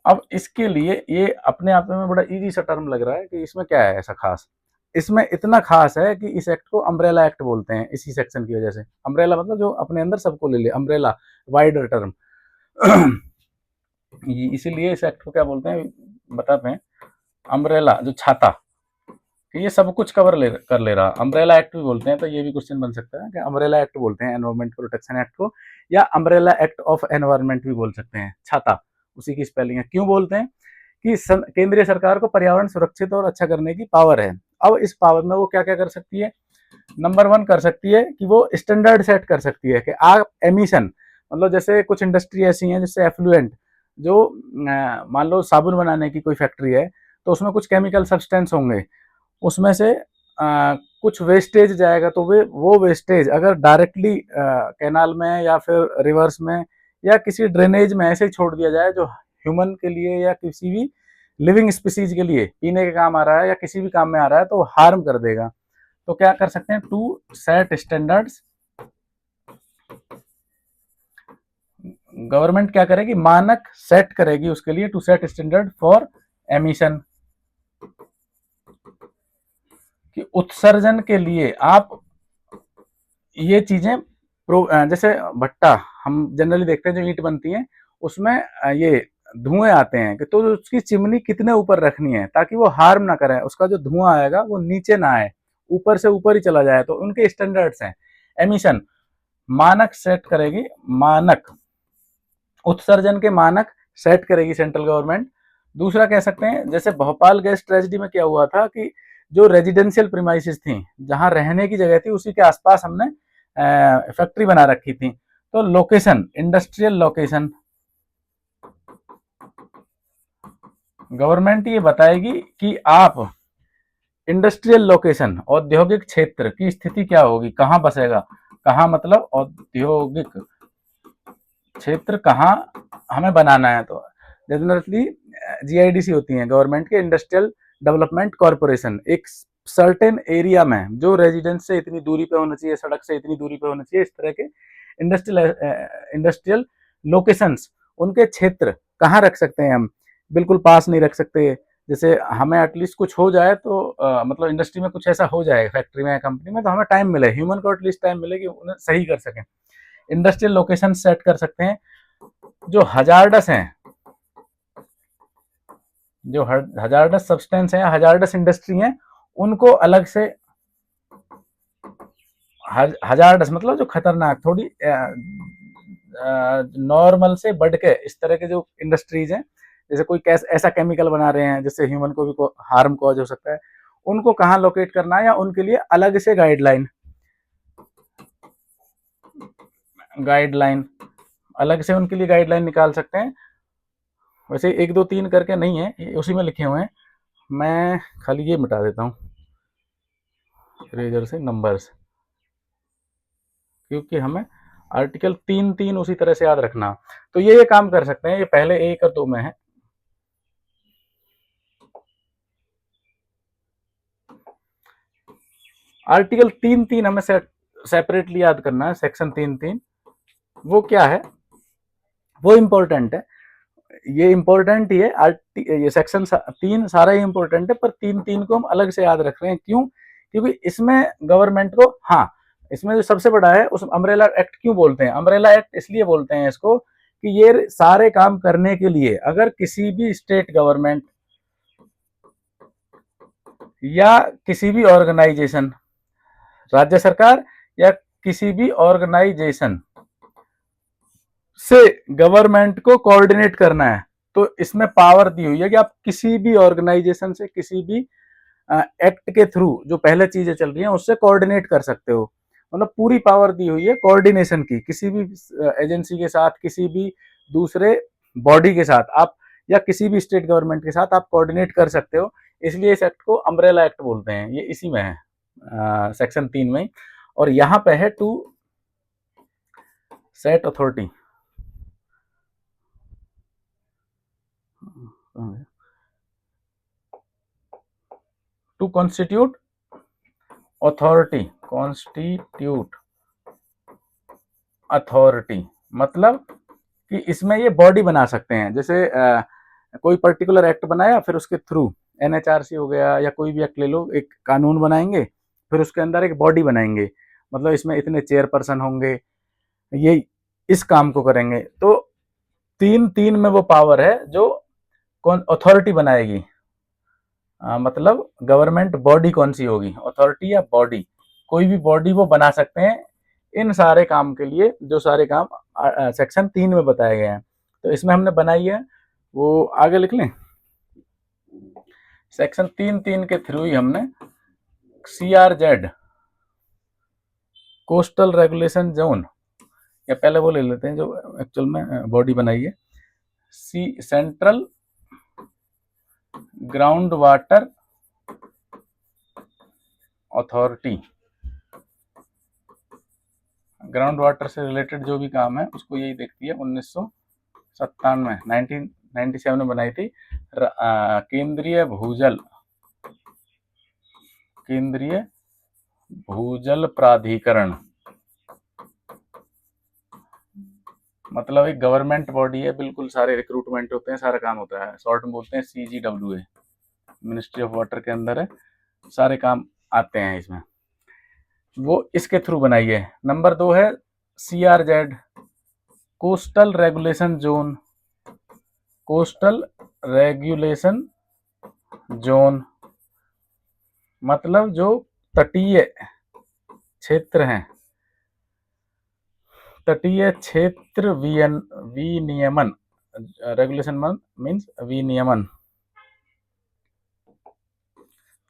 अब इसके लिए ये अपने आप में बड़ा इजी सा टर्म लग रहा है कि इसमें क्या है ऐसा खास। इसमें इतना खास है कि इस एक्ट को अम्ब्रेला एक्ट बोलते हैं, इसी सेक्शन की वजह से। अम्ब्रेला मतलब जो अपने अंदर सबको ले ले, अम्ब्रेला वाइडर टर्म। इसीलिए इस एक्ट को क्या बोलते हैं बताते हैं, अम्ब्रेला, जो छाता, कि ये सब कुछ कर ले रहा, अम्ब्रेला एक्ट भी बोलते हैं। तो ये भी क्वेश्चन बन सकता है कि अम्ब्रेला एक्ट बोलते हैं एनवायरमेंट प्रोटेक्शन एक्ट को, या अम्ब्रेला एक्ट ऑफ एनवायरमेंट भी बोल सकते हैं, छाता उसी की स्पेलिंग है। क्यों बोलते हैं कि केंद्रीय सरकार को पर्यावरण सुरक्षित और अच्छा करने की पावर है। अब इस पावर में वो क्या क्या कर सकती है, नंबर 1 कर सकती है कि वो स्टैंडर्ड सेट कर सकती है कि आप एमिशन, मतलब जैसे कुछ इंडस्ट्री ऐसी हैं जिससे एफ्लुएंट, जो मान लो साबुन बनाने की कोई फैक्ट्री है, तो उसमें कुछ केमिकल सब्सटेंस होंगे, उसमें से कुछ वेस्टेज जाएगा, तो वो वेस्टेज अगर डायरेक्टली कैनाल में या फिर रिवर्स में या किसी ड्रेनेज में ऐसे ही छोड़ दिया जाए, जो ह्यूमन के लिए या किसी भी लिविंग स्पीसीज के लिए पीने के काम आ रहा है या किसी भी काम में आ रहा है, तो वो हार्म कर देगा। तो क्या कर सकते हैं, टू सेट स्टैंडर्ड्स, गवर्नमेंट क्या करेगी, मानक सेट करेगी उसके लिए, to set standard for emission, कि उत्सर्जन के लिए आप ये चीजें जैसे भट्टा हम जनरली देखते हैं जो ईंट बनती है, उसमें ये धुएं आते हैं, कि तो उसकी चिमनी कितने ऊपर रखनी है ताकि वो हार्म ना करे, उसका जो धुआं आएगा वो नीचे ना आए, ऊपर से ऊपर ही चला जाए। तो उनके स्टैंडर्ड्स हैं, एमिशन मानक सेट करेगी, मानक उत्सर्जन के मानक सेट करेगी सेंट्रल गवर्नमेंट। दूसरा कह सकते हैं, जैसे भोपाल गैस ट्रेजेडी में क्या हुआ था कि जो रेजिडेंशियल प्रीमाइसेस थी, जहां रहने की जगह थी, उसी के आसपास हमने फैक्ट्री बना रखी थी। तो लोकेशन, इंडस्ट्रियल लोकेशन, गवर्नमेंट ये बताएगी कि आप इंडस्ट्रियल लोकेशन, औद्योगिक क्षेत्र की स्थिति क्या होगी, कहाँ बसेगा, कहाँ मतलब औद्योगिक क्षेत्र कहाँ हमें बनाना है। तो जनरली जीआईडीसी होती है गवर्नमेंट के, इंडस्ट्रियल डेवलपमेंट कॉर्पोरेशन, एक सर्टेन एरिया में जो रेजिडेंस से इतनी दूरी पे होना चाहिए, सड़क से इतनी दूरी पे होना चाहिए, इस तरह के इंडस्ट्रियल लोकेशंस, उनके क्षेत्र कहाँ रख सकते हैं हम, बिल्कुल पास नहीं रख सकते। जैसे हमें एटलीस्ट कुछ हो जाए तो मतलब इंडस्ट्री में कुछ ऐसा हो जाए, फैक्ट्री में, कंपनी में, तो हमें टाइम मिले, ह्यूमन को एटलीस्ट टाइम मिले कि उन्हें सही कर सकें। इंडस्ट्रियल लोकेशन सेट कर सकते हैं। जो हजार्डस हैं, जो हजार्डस सब्सटेंस है, हजार्डस इंडस्ट्री है, उनको अलग से, हजार्डस मतलब जो खतरनाक, थोड़ी नॉर्मल से बढ़ के इस तरह के जो इंडस्ट्रीज हैं, जैसे कोई ऐसा केमिकल बना रहे हैं जिससे ह्यूमन को भी हार्म कॉज हो सकता है, उनको कहाँ लोकेट करना है, या उनके लिए अलग से गाइडलाइन अलग से उनके लिए गाइडलाइन निकाल सकते हैं। वैसे 1 2 3 करके नहीं है, उसी में लिखे हुए हैं। मैं खाली ये मिटा देता हूँ इरेजर से नंबर्स, क्योंकि हमें आर्टिकल 3 3 उसी तरह से याद रखना। तो ये काम कर सकते हैं, ये पहले 1 और 2 में है। आर्टिकल 3 3 हमें सेपरेटली याद करना है। सेक्शन 3 3 वो क्या है, वो इम्पोर्टेंट है, ये इम्पोर्टेंट ही है। ये सेक्शन 3 सारा ही इम्पोर्टेंट है, पर 3 3 को हम अलग से याद रख रहे हैं। क्यों? क्योंकि इसमें गवर्नमेंट को, हाँ, इसमें जो सबसे बड़ा है, उस अम्ब्रेला एक्ट क्यों बोलते हैं, अम्ब्रेला एक्ट इसलिए बोलते हैं इसको कि ये सारे काम करने के लिए अगर किसी भी स्टेट गवर्नमेंट या किसी भी ऑर्गेनाइजेशन, राज्य सरकार या किसी भी ऑर्गेनाइजेशन से गवर्नमेंट को कोऑर्डिनेट करना है, तो इसमें पावर दी हुई है कि आप किसी भी ऑर्गेनाइजेशन से, किसी भी एक्ट के थ्रू जो पहले चीजें चल रही हैं उससे कोऑर्डिनेट कर सकते हो। मतलब पूरी पावर दी हुई है कोऑर्डिनेशन की, किसी भी एजेंसी के साथ, किसी भी दूसरे बॉडी के साथ आप, या किसी भी स्टेट गवर्नमेंट के साथ आप कोऑर्डिनेट कर सकते हो। इसलिए इस एक्ट को अम्ब्रेला एक्ट बोलते हैं। ये इसी में है, सेक्शन 3 में। और यहाँ पे है to set authority, to constitute authority, constitute authority मतलब कि इसमें ये बॉडी बना सकते हैं। जैसे कोई पर्टिकुलर एक्ट बनाया, फिर उसके थ्रू एनएचआरसी हो गया या कोई भी एक्ट ले लो, एक कानून बनाएंगे, फिर उसके अंदर एक बॉडी बनाएंगे, मतलब इसमें इतने चेयरपर्सन होंगे, ये इस काम को करेंगे। तो 3 3 में वो पावर है जो कौन अथॉरिटी बनाएगी, मतलब गवर्नमेंट बॉडी कौन सी होगी, अथॉरिटी या बॉडी, कोई भी बॉडी वो बना सकते हैं इन सारे काम के लिए, जो सारे काम सेक्शन 3 में बताए गए हैं। तो इसमें हमने बनाई है, वो आगे लिख लें। सेक्शन 3 3 के थ्रू ही हमने CRZ, कोस्टल रेगुलेशन जोन, या पहले वो ले लेते हैं जो एक्चुअल में बॉडी बनाई है, central ground water authority. Ground water से रिलेटेड जो भी काम है उसको यही देखती है। 1997 में बनाई थी केंद्रीय भूजल प्राधिकरण, मतलब एक गवर्नमेंट बॉडी है, बिल्कुल सारे रिक्रूटमेंट होते हैं, सारा काम होता है, शॉर्ट में बोलते हैं CGWA, मिनिस्ट्री ऑफ वाटर के अंदर है, सारे काम आते हैं इसमें, वो इसके थ्रू बनाई है। नंबर 2 है CRZ, coastal regulation zone, coastal regulation zone मतलब जो तटीय क्षेत्र हैं, तटीय क्षेत्र विनियमन, रेगुलेशन मीन्स विनियमन,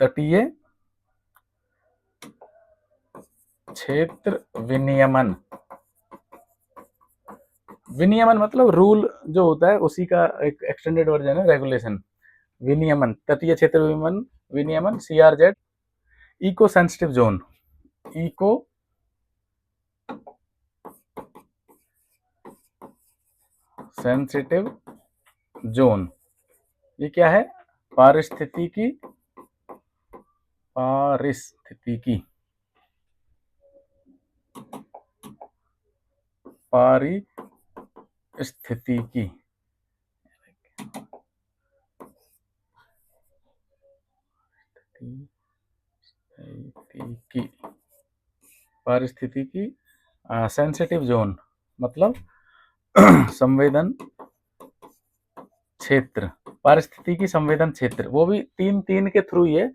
तटीय क्षेत्र विनियमन, विनियमन मतलब रूल जो होता है उसी का एक एक्सटेंडेड वर्जन है रेगुलेशन। विनियमन, तटीय क्षेत्र विनियमन, विनियमन CRZ। Eco sensitive zone, eco sensitive zone, ये क्या है, पारिस्थितिकी, पारिस्थितिकी, पारिस्थितिकी, पारिस्थितिकी सेंसिटिव जोन मतलब संवेदन क्षेत्र, पारिस्थितिकी संवेदन क्षेत्र, वो भी 3-3 के थ्रू ही है।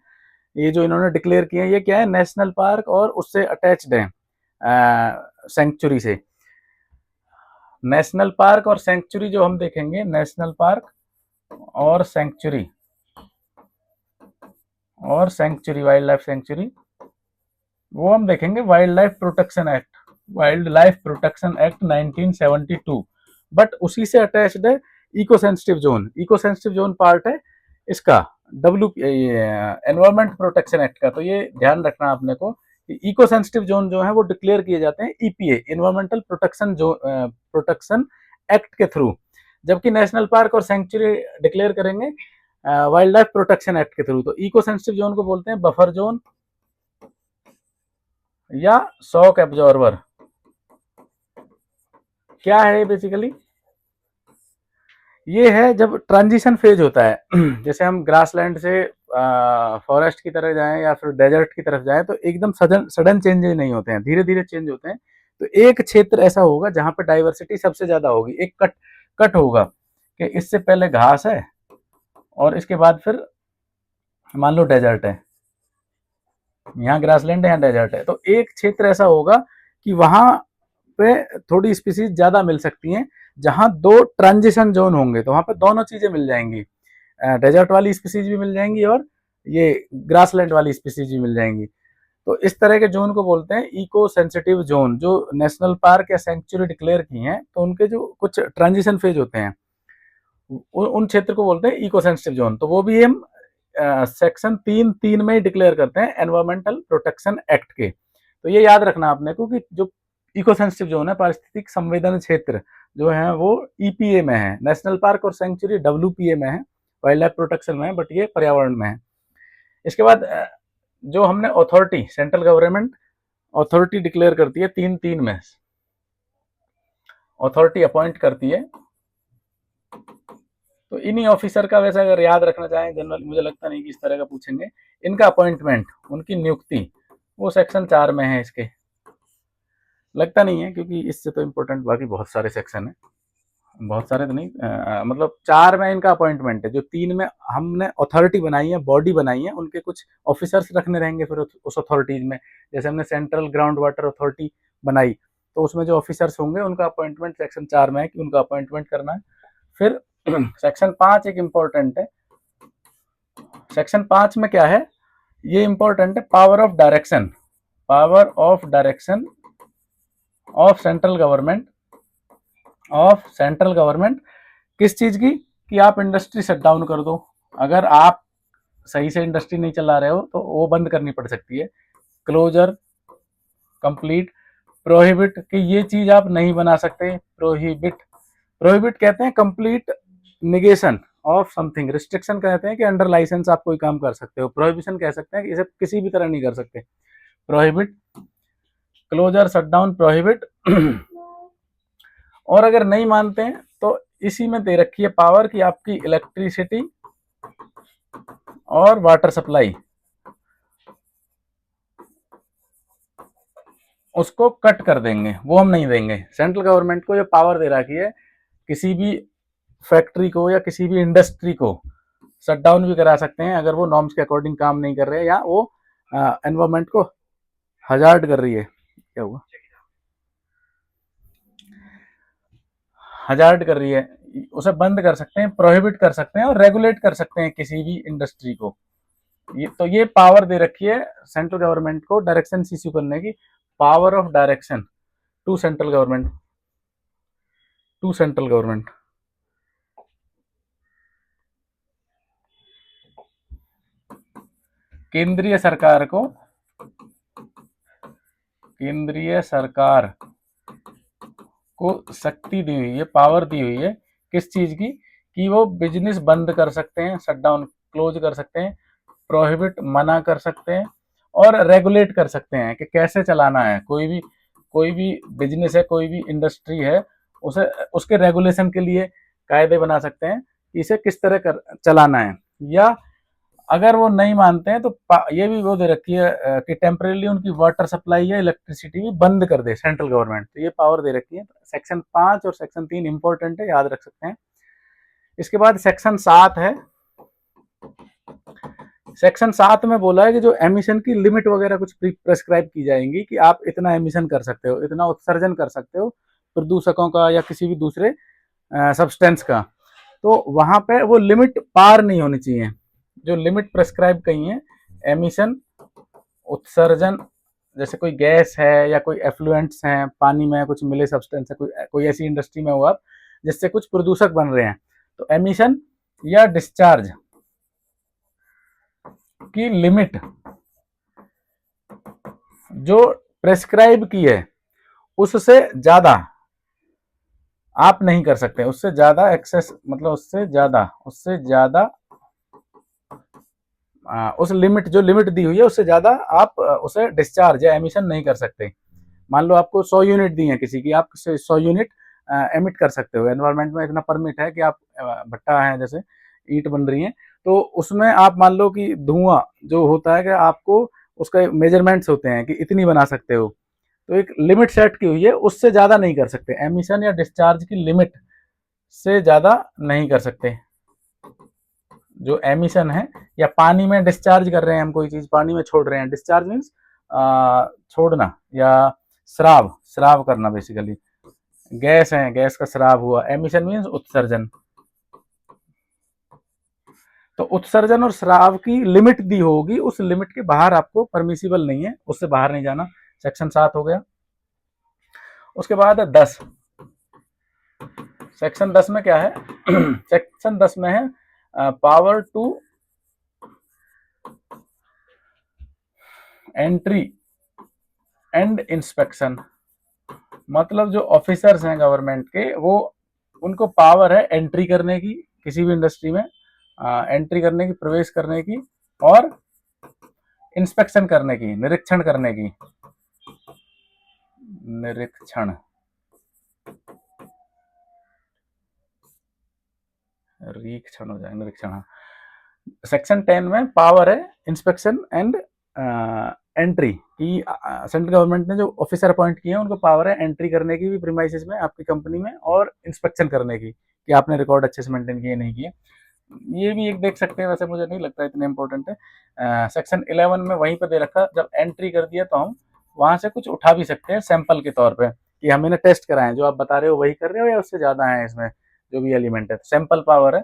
ये जो इन्होंने डिक्लेयर किए हैं ये क्या है, नेशनल पार्क और उससे अटैच्ड है सेंचुरी से। नेशनल पार्क और सेंचुरी जो हम देखेंगे, नेशनल पार्क और सेंचुरी वाइल्ड लाइफ सेंचुरी, वो हम देखेंगे wild life protection act, wild life protection act 1972। But उसी से अटैच्ड है eco sensitive zone. Eco sensitive zone part है इसका एनवायरमेंट प्रोटेक्शन एक्ट का। तो ये ध्यान रखना आपने को कि इको सेंसिटिव जोन जो है वो डिक्लेयर किए जाते हैं ईपीए, एनवायरमेंटल प्रोटेक्शन एक्ट के थ्रू, जबकि नेशनल पार्क और सेंचुरी डिक्लेयर करेंगे वाइल्ड लाइफ प्रोटेक्शन एक्ट के थ्रू। तो इको सेंसिटिव जोन को बोलते हैं बफर जोन या शॉक एब्जॉर्बर। क्या है बेसिकली, ये है जब ट्रांजिशन फेज होता है जैसे हम ग्रासलैंड से फॉरेस्ट की तरफ जाएं या फिर डेजर्ट की तरफ जाएं, तो एकदम सडन चेंजेस नहीं होते हैं, धीरे धीरे चेंज होते हैं। तो एक क्षेत्र ऐसा होगा जहां पे डाइवर्सिटी सबसे ज्यादा होगी, एक कट होगा कि इससे पहले घास है और इसके बाद फिर मान लो डेजर्ट है, यहाँ ग्रासलैंड है, यहाँ डेजर्ट है। तो एक क्षेत्र ऐसा होगा कि वहां पे थोड़ी स्पीसीज ज्यादा मिल सकती हैं, जहां दो ट्रांजिशन जोन होंगे तो वहां पे दोनों चीजें मिल जाएंगी, डेजर्ट वाली स्पीसीज भी मिल जाएंगी और ये ग्रासलैंड वाली स्पीसीज भी मिल जाएंगी। तो इस तरह के जोन को बोलते हैं इको सेंसिटिव जोन। जो नेशनल पार्क या सेंचुरी डिक्लेयर की हैं तो उनके जो कुछ ट्रांजिशन फेज होते हैं उन क्षेत्र को बोलते हैं इको सेंसिटिव जोन। तो वो भी हम सेक्शन 3(3) में डिक्लेयर करते हैं एनवायरमेंटल प्रोटेक्शन एक्ट के। तो ये याद रखना आपने को कि जो इको सेंसिटिव जोन है, पारिस्थितिक संवेदन क्षेत्र जो है वो ईपीए में है, नेशनल पार्क और सेंचुरी डब्ल्यूपीए में है, वाइल्ड लाइफ प्रोटेक्शन में है, बट ये पर्यावरण में है। इसके बाद जो हमने authority, central government authority declare करती है 3(3) में, अथॉरिटी अपॉइंट करती है। तो इन्हीं ऑफिसर का वैसे अगर याद रखना चाहें जनरल, मुझे लगता नहीं कि इस तरह का पूछेंगे। इनका अपॉइंटमेंट, उनकी नियुक्ति, वो सेक्शन 4 में है। इसके लगता नहीं है क्योंकि इससे तो इम्पोर्टेंट बाकी बहुत सारे सेक्शन है, बहुत सारे तो नहीं, मतलब 4 में इनका अपॉइंटमेंट है। जो 3 में हमने अथॉरिटी बनाई है, बॉडी बनाई है, उनके कुछ ऑफिसर्स रखने रहेंगे फिर उस अथॉरिटीज में। जैसे हमने सेंट्रल ग्राउंड वाटर अथॉरिटी बनाई तो उसमें जो ऑफिसर्स होंगे उनका अपॉइंटमेंट सेक्शन 4 में है कि उनका अपॉइंटमेंट करना है। फिर सेक्शन 5 एक इम्पोर्टेंट है। सेक्शन 5 में क्या है, ये इंपॉर्टेंट है, power of direction, power of direction of central government किस चीज की, कि आप इंडस्ट्री शट डाउन कर दो। अगर आप सही से इंडस्ट्री नहीं चला रहे हो तो वो बंद करनी पड़ सकती है। क्लोजर, कंप्लीट, प्रोहिबिट कि ये चीज आप नहीं बना सकते। प्रोहिबिट कहते हैं complete negation of something, restriction कहते हैं कि अंडर लाइसेंस आप कोई काम कर सकते हो, प्रोहिबिशन कह सकते हैं कि इसे किसी भी तरह नहीं कर सकते। Prohibit, closure, shutdown, prohibit. और अगर नहीं मानते हैं तो इसी में दे रखी है पावर कि आपकी इलेक्ट्रिसिटी और वाटर सप्लाई उसको कट कर देंगे, वो हम नहीं देंगे। सेंट्रल गवर्नमेंट को ये पावर दे रखी है किसी भी फैक्ट्री को या किसी भी इंडस्ट्री को शट डाउन भी करा सकते हैं अगर वो नॉर्म्स के अकॉर्डिंग काम नहीं कर रहे हैं या वो एनवायरमेंट को हजार्ड कर रही है। क्या हुआ, हजार्ड कर रही है, उसे बंद कर सकते हैं, प्रोहिबिट कर सकते हैं और रेगुलेट कर सकते हैं किसी भी इंडस्ट्री को। ये पावर दे रखी है सेंट्रल गवर्नमेंट को डायरेक्शन इश्यू करने की, power of direction to central government. केंद्रीय सरकार को शक्ति दी हुई है, पावर दी हुई है किस चीज की, कि वो बिजनेस बंद कर सकते हैं, शट डाउन, क्लोज कर सकते हैं, प्रोहिबिट मना कर सकते हैं और रेगुलेट कर सकते हैं कि कैसे चलाना है। कोई भी बिजनेस है, कोई भी इंडस्ट्री है, उसे उसके रेगुलेशन के लिए कायदे बना सकते हैं कि इसे किस तरह कर चलाना है। या अगर वो नहीं मानते हैं तो ये भी वो दे रखी है कि टेम्परेली उनकी वाटर सप्लाई या इलेक्ट्रिसिटी भी बंद कर दे सेंट्रल गवर्नमेंट, तो ये पावर दे रखी है। सेक्शन 5 और सेक्शन 3 इंपॉर्टेंट है, याद रख सकते हैं। इसके बाद सेक्शन 7 है। सेक्शन 7 में बोला है कि जो एमिशन की लिमिट वगैरह कुछ प्रेस्क्राइब की जाएंगी कि आप इतना एमिशन कर सकते हो, इतना उत्सर्जन कर सकते हो प्रदूषकों का या किसी भी दूसरे सब्सटेंस का, तो वहां पे वो लिमिट पार नहीं होनी चाहिए। जो लिमिट प्रेस्क्राइब कही है एमिशन, उत्सर्जन, जैसे कोई गैस है या कोई एफ्लुएंट्स हैं, पानी में कुछ मिले सब्सटेंस है, कोई ऐसी इंडस्ट्री में हो आप जिससे कुछ प्रदूषक बन रहे हैं, तो एमिशन या डिस्चार्ज की लिमिट जो प्रेस्क्राइब की है उससे ज्यादा आप नहीं कर सकते, उससे ज्यादा एक्सेस, मतलब उससे ज्यादा उस लिमिट, जो लिमिट दी हुई है उससे ज्यादा आप उसे डिस्चार्ज या एमिशन नहीं कर सकते। मान लो आपको 100 यूनिट दी है किसी की, आप 100 यूनिट एमिट कर सकते हो। एनवायरमेंट में इतना परमिट है कि आप भट्टा है, जैसे ईंट बन रही है, तो उसमें आप मान लो कि धुआं जो होता है कि आपको उसका मेजरमेंट्स होते हैं कि इतनी बना सकते हो, तो एक लिमिट सेट की हुई है, उससे ज्यादा नहीं कर सकते। एमिशन या डिस्चार्ज की लिमिट से ज्यादा नहीं कर सकते। जो एमिशन है, या पानी में डिस्चार्ज कर रहे हैं हम कोई चीज, पानी में छोड़ रहे हैं, डिस्चार्ज मीन्स छोड़ना या स्राव, स्राव करना बेसिकली। गैस है, गैस का स्राव हुआ, एमिशन मीन्स उत्सर्जन। तो उत्सर्जन और स्राव की लिमिट दी होगी, उस लिमिट के बाहर आपको परमिसिबल नहीं है, उससे बाहर नहीं जाना। सेक्शन 7 हो गया। उसके बाद 10, सेक्शन 10 में क्या है? सेक्शन 10 में है power to entry and inspection. मतलब जो ऑफिसर्स हैं गवर्नमेंट के, वो उनको पावर है एंट्री करने की, किसी भी इंडस्ट्री में एंट्री करने की, प्रवेश करने की, और इंस्पेक्शन करने की, निरीक्षण करने की। निरीक्षण, रीक्षण हो जाएगा, निरीक्षण। सेक्शन 10 में पावर है इंस्पेक्शन एंड एंट्री की। सेंट्रल गवर्नमेंट ने जो ऑफिसर अपॉइंट किए हैं उनको पावर है एंट्री करने की भी प्रीमाइसेस में आपकी कंपनी में, और इंस्पेक्शन करने की कि आपने रिकॉर्ड अच्छे से मेंटेन किए नहीं किए। ये भी एक देख सकते हैं, वैसे मुझे नहीं लगता इतना इंपॉर्टेंट है। सेक्शन 11 में वहीं पे दे रखा, जब एंट्री कर दिया तो हम वहां से कुछ उठा भी सकते हैं सैंपल के तौर पे, कि हम इन्हें टेस्ट कराएं, जो आप बता रहे हो वही कर रहे हो या उससे ज्यादा है इसमें जो भी एलिमेंट है। सैंपल पावर है।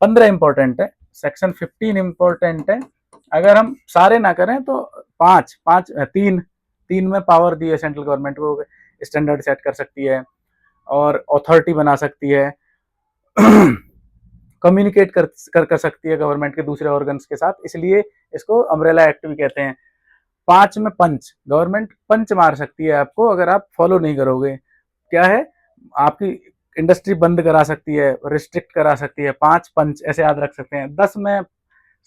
15 इंपॉर्टेंट है। सेक्शन 15 इंपॉर्टेंट है। अगर हम सारे ना करें तो 3 में पावर दी है सेंट्रल गवर्नमेंट को, स्टैंडर्ड सेट कर सकती है और अथॉरिटी बना सकती है, कम्युनिकेट कर सकती है गवर्नमेंट के दूसरे ऑर्गन्स के साथ, इसलिए इसको अम्ब्रेला एक्ट भी कहते हैं। 5 में पंच, गवर्नमेंट पंच मार सकती है आपको अगर आप फॉलो नहीं करोगे। क्या है? आपकी इंडस्ट्री बंद करा सकती है, रिस्ट्रिक्ट करा सकती है। 5 पंच ऐसे याद रख सकते हैं। 10 में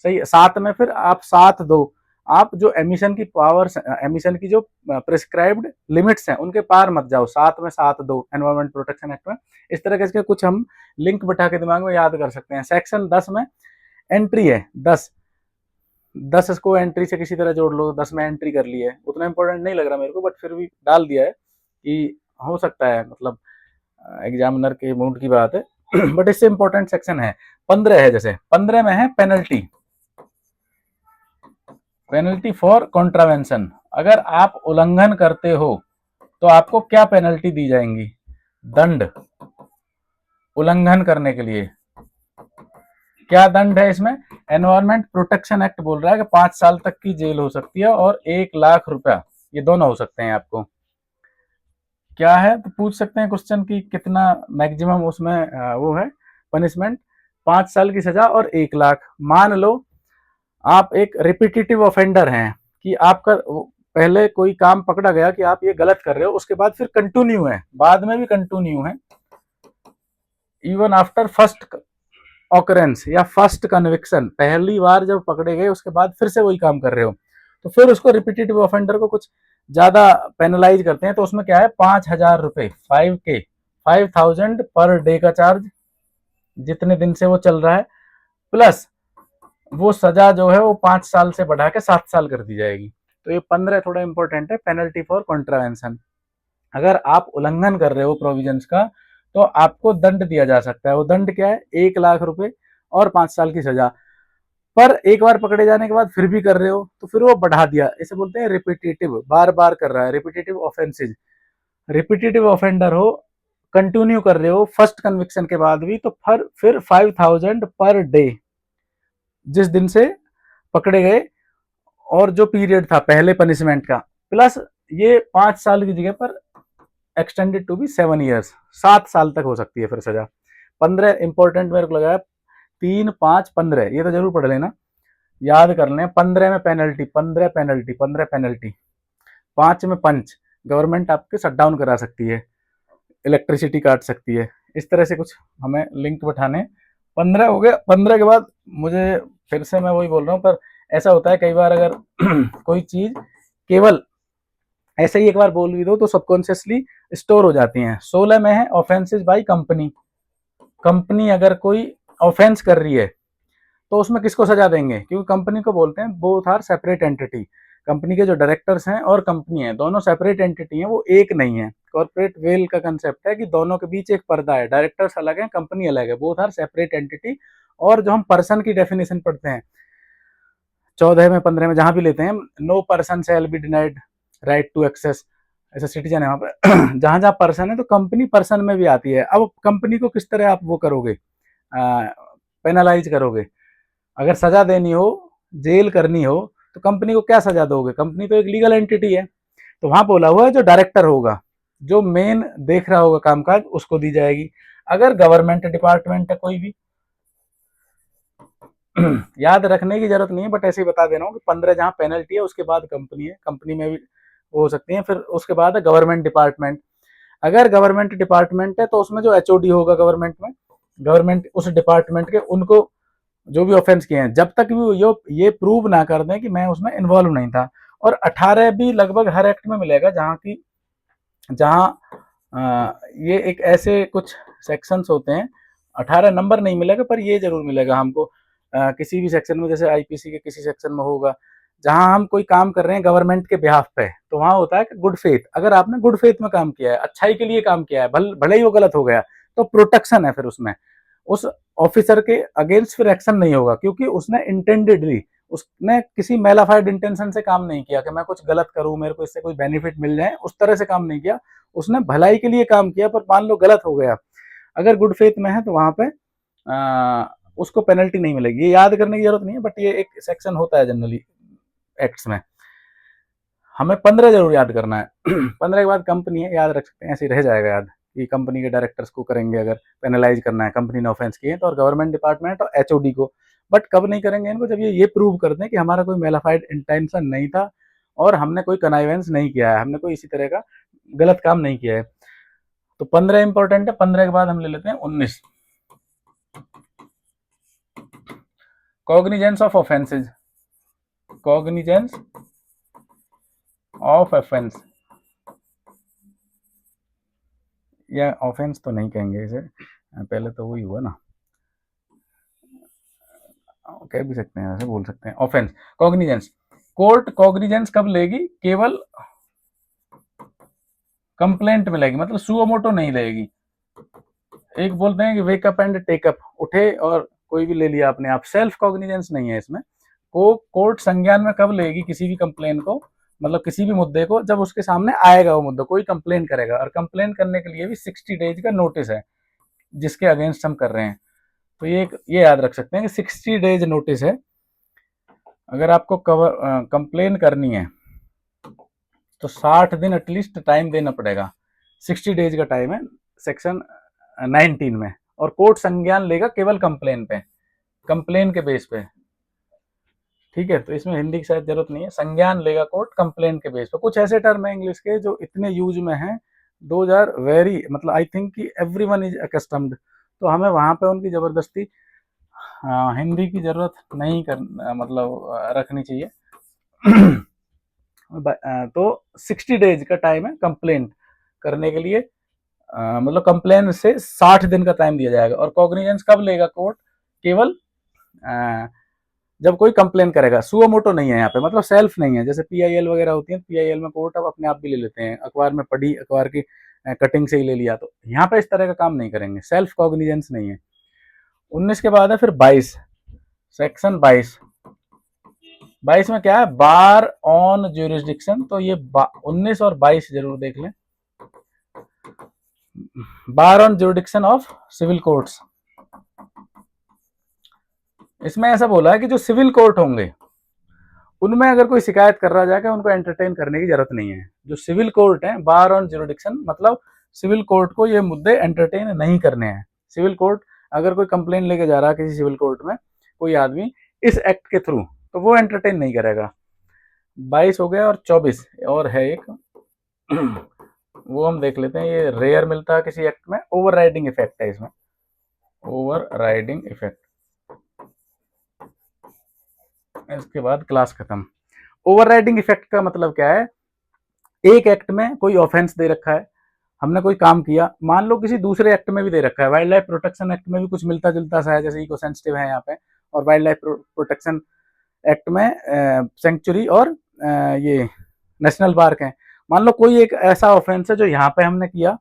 सही, 7 में फिर आप साथ दो, आप जो एमिशन की पावर, एमिशन की जो प्रिस्क्राइब्ड लिमिट्स हैं उनके पार मत जाओ, 7 में साथ दो एनवायरमेंट प्रोटेक्शन एक्ट में। इस तरह के कुछ हम लिंक बैठा के दिमाग में याद कर सकते हैं। सेक्शन 10 में एंट्री है, 10 इसको एंट्री से किसी तरह जोड़ लो, 10 में एंट्री कर ली है। उतना इंपॉर्टेंट नहीं लग रहा मेरे को, बट फिर भी डाल दिया है कि हो सकता है, मतलब एग्जामिनर के मूड की बात है। बट इससे इंपॉर्टेंट सेक्शन है 15 है। जैसे 15 में है पेनल्टी, पेनल्टी फॉर कॉन्ट्रावेंशन। अगर आप उल्लंघन करते हो तो आपको क्या पेनल्टी दी जाएंगी? दंड, उल्लंघन करने के लिए। क्या दंड है इसमें? एनवायरमेंट प्रोटेक्शन एक्ट बोल रहा है कि 5 साल तक की जेल हो सकती है और 1 लाख रुपया, ये दोनों हो सकते हैं आपको। क्या है? तो पूछ सकते हैं क्वेश्चन की कितना मैक्सिमम उसमें वो है पनिशमेंट। 5 साल की सजा और 1 लाख। मान लो आप एक रिपीटेटिव ऑफेंडर हैं, कि आपका पहले कोई काम पकड़ा गया कि आप ये गलत कर रहे हो, उसके बाद फिर कंटिन्यू है, बाद में भी कंटिन्यू है, इवन आफ्टर फर्स्ट ऑकरेंस या फर्स्ट कन्विक्शन, पहली बार जब पकड़े गए उसके बाद फिर से वही काम कर रहे हो, तो फिर उसको रिपीटेटिव ऑफेंडर को कुछ ज्यादा पेनलाइज करते हैं। तो उसमें क्या है? 5,000 रुपए, 5K, 5,000 पर डे का चार्ज, जितने दिन से वो चल रहा है, प्लस वो सजा जो है वो 5 साल से बढ़ा के 7 साल कर दी जाएगी। तो ये 15 थोड़ा इंपॉर्टेंट है, पेनल्टी फॉर कॉन्ट्रावेंशन। अगर आप उल्लंघन कर रहे हो प्रोविजंस का तो आपको दंड दिया जा सकता है। वो दंड क्या है, 1 लाख रुपए और 5 साल की सजा। पर एक बार पकड़े जाने के बाद फिर भी कर रहे हो तो फिर वो बढ़ा दिया, इसे बोलते हैं रिपीटेटिव, बार बार कर रहा है, रिपीटेटिव ऑफेंसेज। रिपीटेटिव ऑफेंडर हो, कंटिन्यू कर रहे हो फर्स्ट कन्विक्शन के बाद भी, तो फिर 5,000 पर डे, जिस दिन से पकड़े गए और जो पीरियड था पहले पनिशमेंट का, प्लस ये 5 साल की जगह पर एक्सटेंडेड टू बी 7 ईयर्स, 7 साल तक हो सकती है फिर सजा। 15 इंपॉर्टेंट मेरे को लगा, 3, 5, 15 ये तो जरूर पढ़ लेना, याद कर लें। 15 में पेनल्टी, 15 पेनल्टी, 15 पेनल्टी। 5 में पंच, गवर्नमेंट आपके शट डाउन करा सकती है, इलेक्ट्रिसिटी काट सकती है, इस तरह से कुछ हमें लिंक बैठाने। 15 हो गया। 15 के बाद मुझे फिर से मैं वही बोल रहा हूँ, पर ऐसा होता है कई बार अगर कोई चीज केवल ऐसे ही एक बार बोल भी दो तो सबकॉन्शियसली स्टोर हो जाती हैं। 16 में है ऑफेंसेस बाई कंपनी। कंपनी अगर कोई ऑफेंस कर रही है तो उसमें किसको सजा देंगे, क्योंकि कंपनी को बोलते हैं both are separate entity. Company के जो डायरेक्टर्स हैं और कंपनी है, दोनों सेपरेट एंटिटी हैं, वो एक नहीं है। कॉर्पोरेट वेल का कंसेप्ट है कि दोनों के बीच एक पर्दा है, डायरेक्टर्स अलग है, कंपनी अलग है, बोथ आर सेपरेट एंटिटी। और जो हम पर्सन की डेफिनेशन पढ़ते हैं 14 में 15 में जहां भी लेते हैं, no person shall be denied right to access, ऐसा सिटीजन है वहां पर जहां जहां पर्सन है तो कंपनी पर्सन में भी आती है। अब कंपनी को किस तरह आप वो करोगे, पेनलाइज करोगे। अगर सजा देनी हो, जेल करनी हो, तो कंपनी को क्या सजा दोगे, कंपनी तो एक लीगल एंटिटी है। तो वहां बोला हुआ है जो डायरेक्टर होगा, जो मेन देख रहा होगा कामकाज, उसको दी जाएगी। अगर गवर्नमेंट डिपार्टमेंट है कोई भी याद रखने की जरूरत नहीं है, बट ऐसे ही बता दे रहा हूँ कि 15 जहां पेनल्टी है उसके बाद कंपनी है, कंपनी में भी हो सकती है। फिर उसके बाद है गवर्नमेंट डिपार्टमेंट। अगर गवर्नमेंट डिपार्टमेंट है तो उसमें जो एचओडी होगा गवर्नमेंट में, गवर्नमेंट उस डिपार्टमेंट के, उनको जो भी ऑफेंस किए हैं, जब तक भी वो ये प्रूव ना कर दें कि मैं उसमें इन्वॉल्व नहीं था। और 18 भी लगभग हर एक्ट में मिलेगा, जहाँ ये एक ऐसे कुछ सेक्शंस होते हैं, 18 नंबर नहीं मिलेगा पर ये जरूर मिलेगा हमको किसी भी सेक्शन में, जैसे आईपीसी के किसी सेक्शन में होगा, जहां हम कोई काम कर रहे हैं गवर्नमेंट के बिहाफ पे, तो वहां होता है कि गुड फेथ। अगर आपने गुड फेथ में काम किया है, अच्छाई के लिए काम किया है, भले ही वो गलत हो गया, तो प्रोटेक्शन है फिर उसमें। उस ऑफिसर के अगेंस्ट फिर एक्शन नहीं होगा, क्योंकि उसने इंटेंडेडली, उसने किसी मेलाफाइड इंटेंशन से काम नहीं किया कि मैं कुछ गलत करूं, मेरे को इससे कोई बेनिफिट मिल जाए, उस तरह से काम नहीं किया। उसने भलाई के लिए काम किया, पर मान लो गलत हो गया, अगर गुड फेथ में है तो वहां पे उसको पेनल्टी नहीं मिलेगी। ये याद करने की जरूरत नहीं है, बट ये एक सेक्शन होता है जनरली एक्ट्स में। हमें 15 जरूर याद करना है 15 के बाद कंपनी है, याद रख सकते हैं, ऐसे ही रह जाएगा याद कि कंपनी के डायरेक्टर्स को करेंगे अगर पेनलाइज करना है, कंपनी ने ऑफेंस किए तो, और गवर्नमेंट डिपार्टमेंट और एचओडी को। बट कब नहीं करेंगे इनको, जब ये प्रूव कर दें कि हमारा कोई मेलाफाइड इंटेंशन नहीं था और हमने कोई कनाइवेंस नहीं किया है, हमने कोई इसी तरह का गलत काम नहीं किया है। तो 15 इंपॉर्टेंट है। 15 के बाद हम ले लेते हैं 19, cognizance of offences. Cognizance of offence, या ऑफेंस तो नहीं कहेंगे इसे, पहले तो वही हुआ ना, कह भी सकते हैं, ऐसे बोल सकते हैं ऑफेंस। कॉग्निजेंस, कोर्ट कॉग्निजेंस कब लेगी, केवल कंप्लेंट में लेगी, मतलब सुओ मोटो नहीं लेगी। एक बोलते हैं कि wake up and take up, उठे और कोई भी ले लिया अपने आप, सेल्फ कॉग्निजेंस नहीं है इसमें। को कोर्ट संज्ञान में कब लेगी किसी भी कंप्लेन को, मतलब किसी भी मुद्दे को, जब उसके सामने आएगा वो मुद्दा, कोई कंप्लेन करेगा, और कंप्लेन करने के लिए भी 60 डेज का नोटिस है जिसके अगेंस्ट हम कर रहे हैं। तो ये याद रख सकते हैं कि 60 डेज नोटिस है। अगर आपको कंप्लेन करनी है तो 60 दिन एटलीस्ट टाइम देना पड़ेगा, 60 डेज का टाइम है सेक्शन 19 में। और कोर्ट संज्ञान लेगा केवल कंप्लेन पे, कंप्लेन के बेस पे, ठीक है। तो इसमें हिंदी की शायद जरूरत नहीं है, संज्ञान लेगा कोर्ट कंप्लेन के बेस पे। कुछ ऐसे टर्म है इंग्लिश के जो इतने यूज में हैं, दोज आर वेरी, मतलब आई थिंक कि एवरीवन इज अकस्टम्ड, तो हमें वहां पे उनकी जबरदस्ती हिंदी की जरूरत नहीं कर, मतलब रखनी चाहिए तो 60 डेज का टाइम है कंप्लेंट करने के लिए, मतलब कंप्लेन से 60 दिन का टाइम दिया जाएगा। और कॉग्निजेंस कब लेगा कोर्ट, केवल जब कोई कंप्लेन करेगा, सुओ मोटो नहीं है यहाँ पे, मतलब सेल्फ नहीं है, जैसे पीआईएल वगैरह होती है, पीआईएल में कोर्ट अब अपने आप भी ले लेते हैं, अखबार में पढ़ी, अखबार की कटिंग से ही ले लिया, तो यहाँ पे इस तरह का काम नहीं करेंगे, सेल्फ कॉग्निजेंस नहीं है। 19 के बाद है फिर 22, सेक्शन 22 में क्या है, बार ऑन ज्यूरिसडिक्शन, तो ये 19 और 22 जरूर देख लें। Bar on jurisdiction of civil courts, इसमें ऐसा बोला है कि जो सिविल कोर्ट होंगे उनमें अगर कोई शिकायत कर रहा जाएगा, उनको एंटरटेन करने की जरूरत नहीं है। जो सिविल कोर्ट है, बार ऑन ज्यूरिसडिक्शन, मतलब सिविल कोर्ट को ये मुद्दे एंटरटेन नहीं करने हैं। सिविल कोर्ट अगर कोई कंप्लेन लेके जा रहा है किसी सिविल कोर्ट में कोई आदमी इस एक्ट के थ्रू, तो वो एंटरटेन नहीं करेगा। 22 हो गया, और 24 और है एक वो हम देख लेते हैं, ये रेयर मिलता है किसी एक्ट में, ओवर राइडिंग इफेक्ट है इसमें, ओवर राइडिंग इफेक्ट। इसके बाद क्लास खत्म। ओवर राइडिंग इफेक्ट का मतलब क्या है, एक एक्ट में कोई ऑफेंस दे रखा है, हमने कोई काम किया, मान लो किसी दूसरे एक्ट में भी दे रखा है, वाइल्ड लाइफ प्रोटेक्शन एक्ट में भी कुछ मिलता जुलता सा है, जैसे इको सेंसिटिव है यहाँ पे, और वाइल्ड लाइफ प्रोटेक्शन एक्ट में सेंचुरी और ये नेशनल पार्क है। मान लो कोई एक ऐसा ऑफेंस है जो यहाँ पे हमने किया,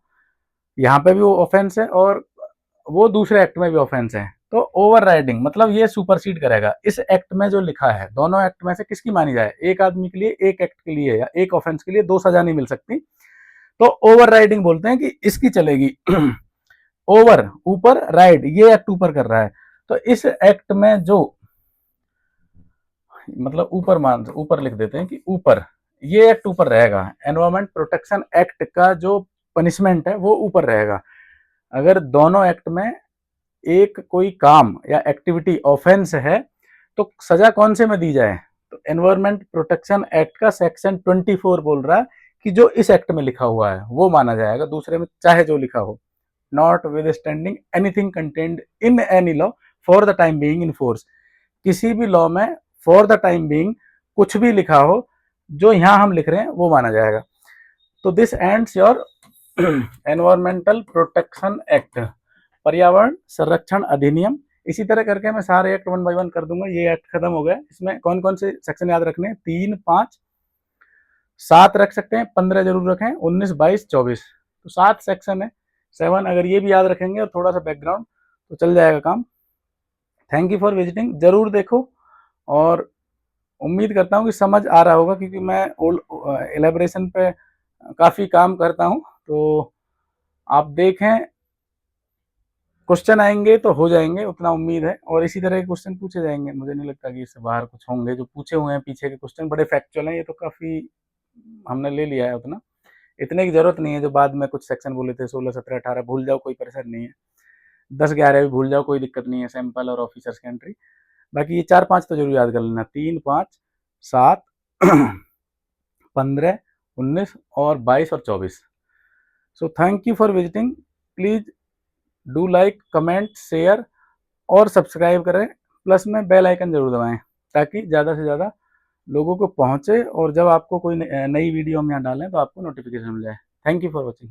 यहाँ पे भी वो ऑफेंस है और वो दूसरे एक्ट में भी ऑफेंस है, तो ओवर राइडिंग मतलब ये सुपरसीड करेगा। इस एक्ट में जो लिखा है, दोनों एक्ट में से किसकी मानी जाए, एक आदमी के लिए एक एक्ट के लिए या एक ऑफेंस के लिए दो सजा नहीं मिल सकती, तो ओवर राइडिंग बोलते हैं कि इसकी चलेगी। ओवर ऊपर, राइड ये एक्ट ऊपर कर रहा है, तो इस एक्ट में जो मतलब ऊपर लिख देते हैं कि ऊपर, ये एक्ट ऊपर रहेगा, एनवायरमेंट प्रोटेक्शन एक्ट का जो पनिशमेंट है वो ऊपर रहेगा। अगर दोनों एक्ट में एक कोई काम या एक्टिविटी ऑफेंस है तो सजा कौन से में दी जाए, तो एनवायरमेंट प्रोटेक्शन एक्ट का सेक्शन 24 बोल रहा है कि जो इस एक्ट में लिखा हुआ है वो माना जाएगा, दूसरे में चाहे जो लिखा हो। Not with standing anything contained in any law for the time being in force, किसी भी लॉ में फॉर द टाइम बीइंग कुछ भी लिखा हो जो यहां हम लिख रहे हैं वो माना जाएगा। तो this ends your environmental protection act, पर्यावरण संरक्षण अधिनियम। इसी तरह करके मैं सारे एक्ट 1 बाय 1 कर दूंगा। ये एक्ट खत्म हो गया। इसमें कौन कौन से सेक्शन याद रखने हैं, 3, 5, 7 रख सकते हैं, 15 जरूर रखें, 19, 22, 24, तो 7 सेक्शन है, 7 अगर ये भी याद रखेंगे और थोड़ा सा बैकग्राउंड तो चल जाएगा काम। थैंक यू फॉर विजिटिंग, जरूर देखो और उम्मीद करता हूँ कि समझ आ रहा होगा, क्योंकि मैं एलेबोरेशन पे काफ़ी काम करता हूँ। तो आप देखें, क्वेश्चन आएंगे तो हो जाएंगे, उतना उम्मीद है, और इसी तरह के क्वेश्चन पूछे जाएंगे। मुझे नहीं लगता कि इससे बाहर कुछ होंगे। जो पूछे हुए हैं पीछे के क्वेश्चन बड़े फैक्चुअल हैं, ये तो काफ़ी हमने ले लिया है, उतना इतने की जरूरत नहीं है। जो बाद में कुछ सेक्शन बोले थे 16, 17, 18 भूल जाओ, कोई परेशानी नहीं है। 10, 11 भी भूल जाओ, कोई दिक्कत नहीं है, सैंपल और ऑफिसर्स की एंट्री। बाकी ये 4, 5 तो जरूर याद कर लेना, 3, 5, 7, 15, 19 और 22 और 24। So thank you for visiting. Please do like, comment, share और सब्सक्राइब करें, प्लस में बेल आइकन जरूर दबाएं ताकि ज़्यादा से ज़्यादा लोगों को पहुंचे, और जब आपको कोई नई वीडियो हम यहाँ डालें तो आपको नोटिफिकेशन मिल जाए। Thank you for watching.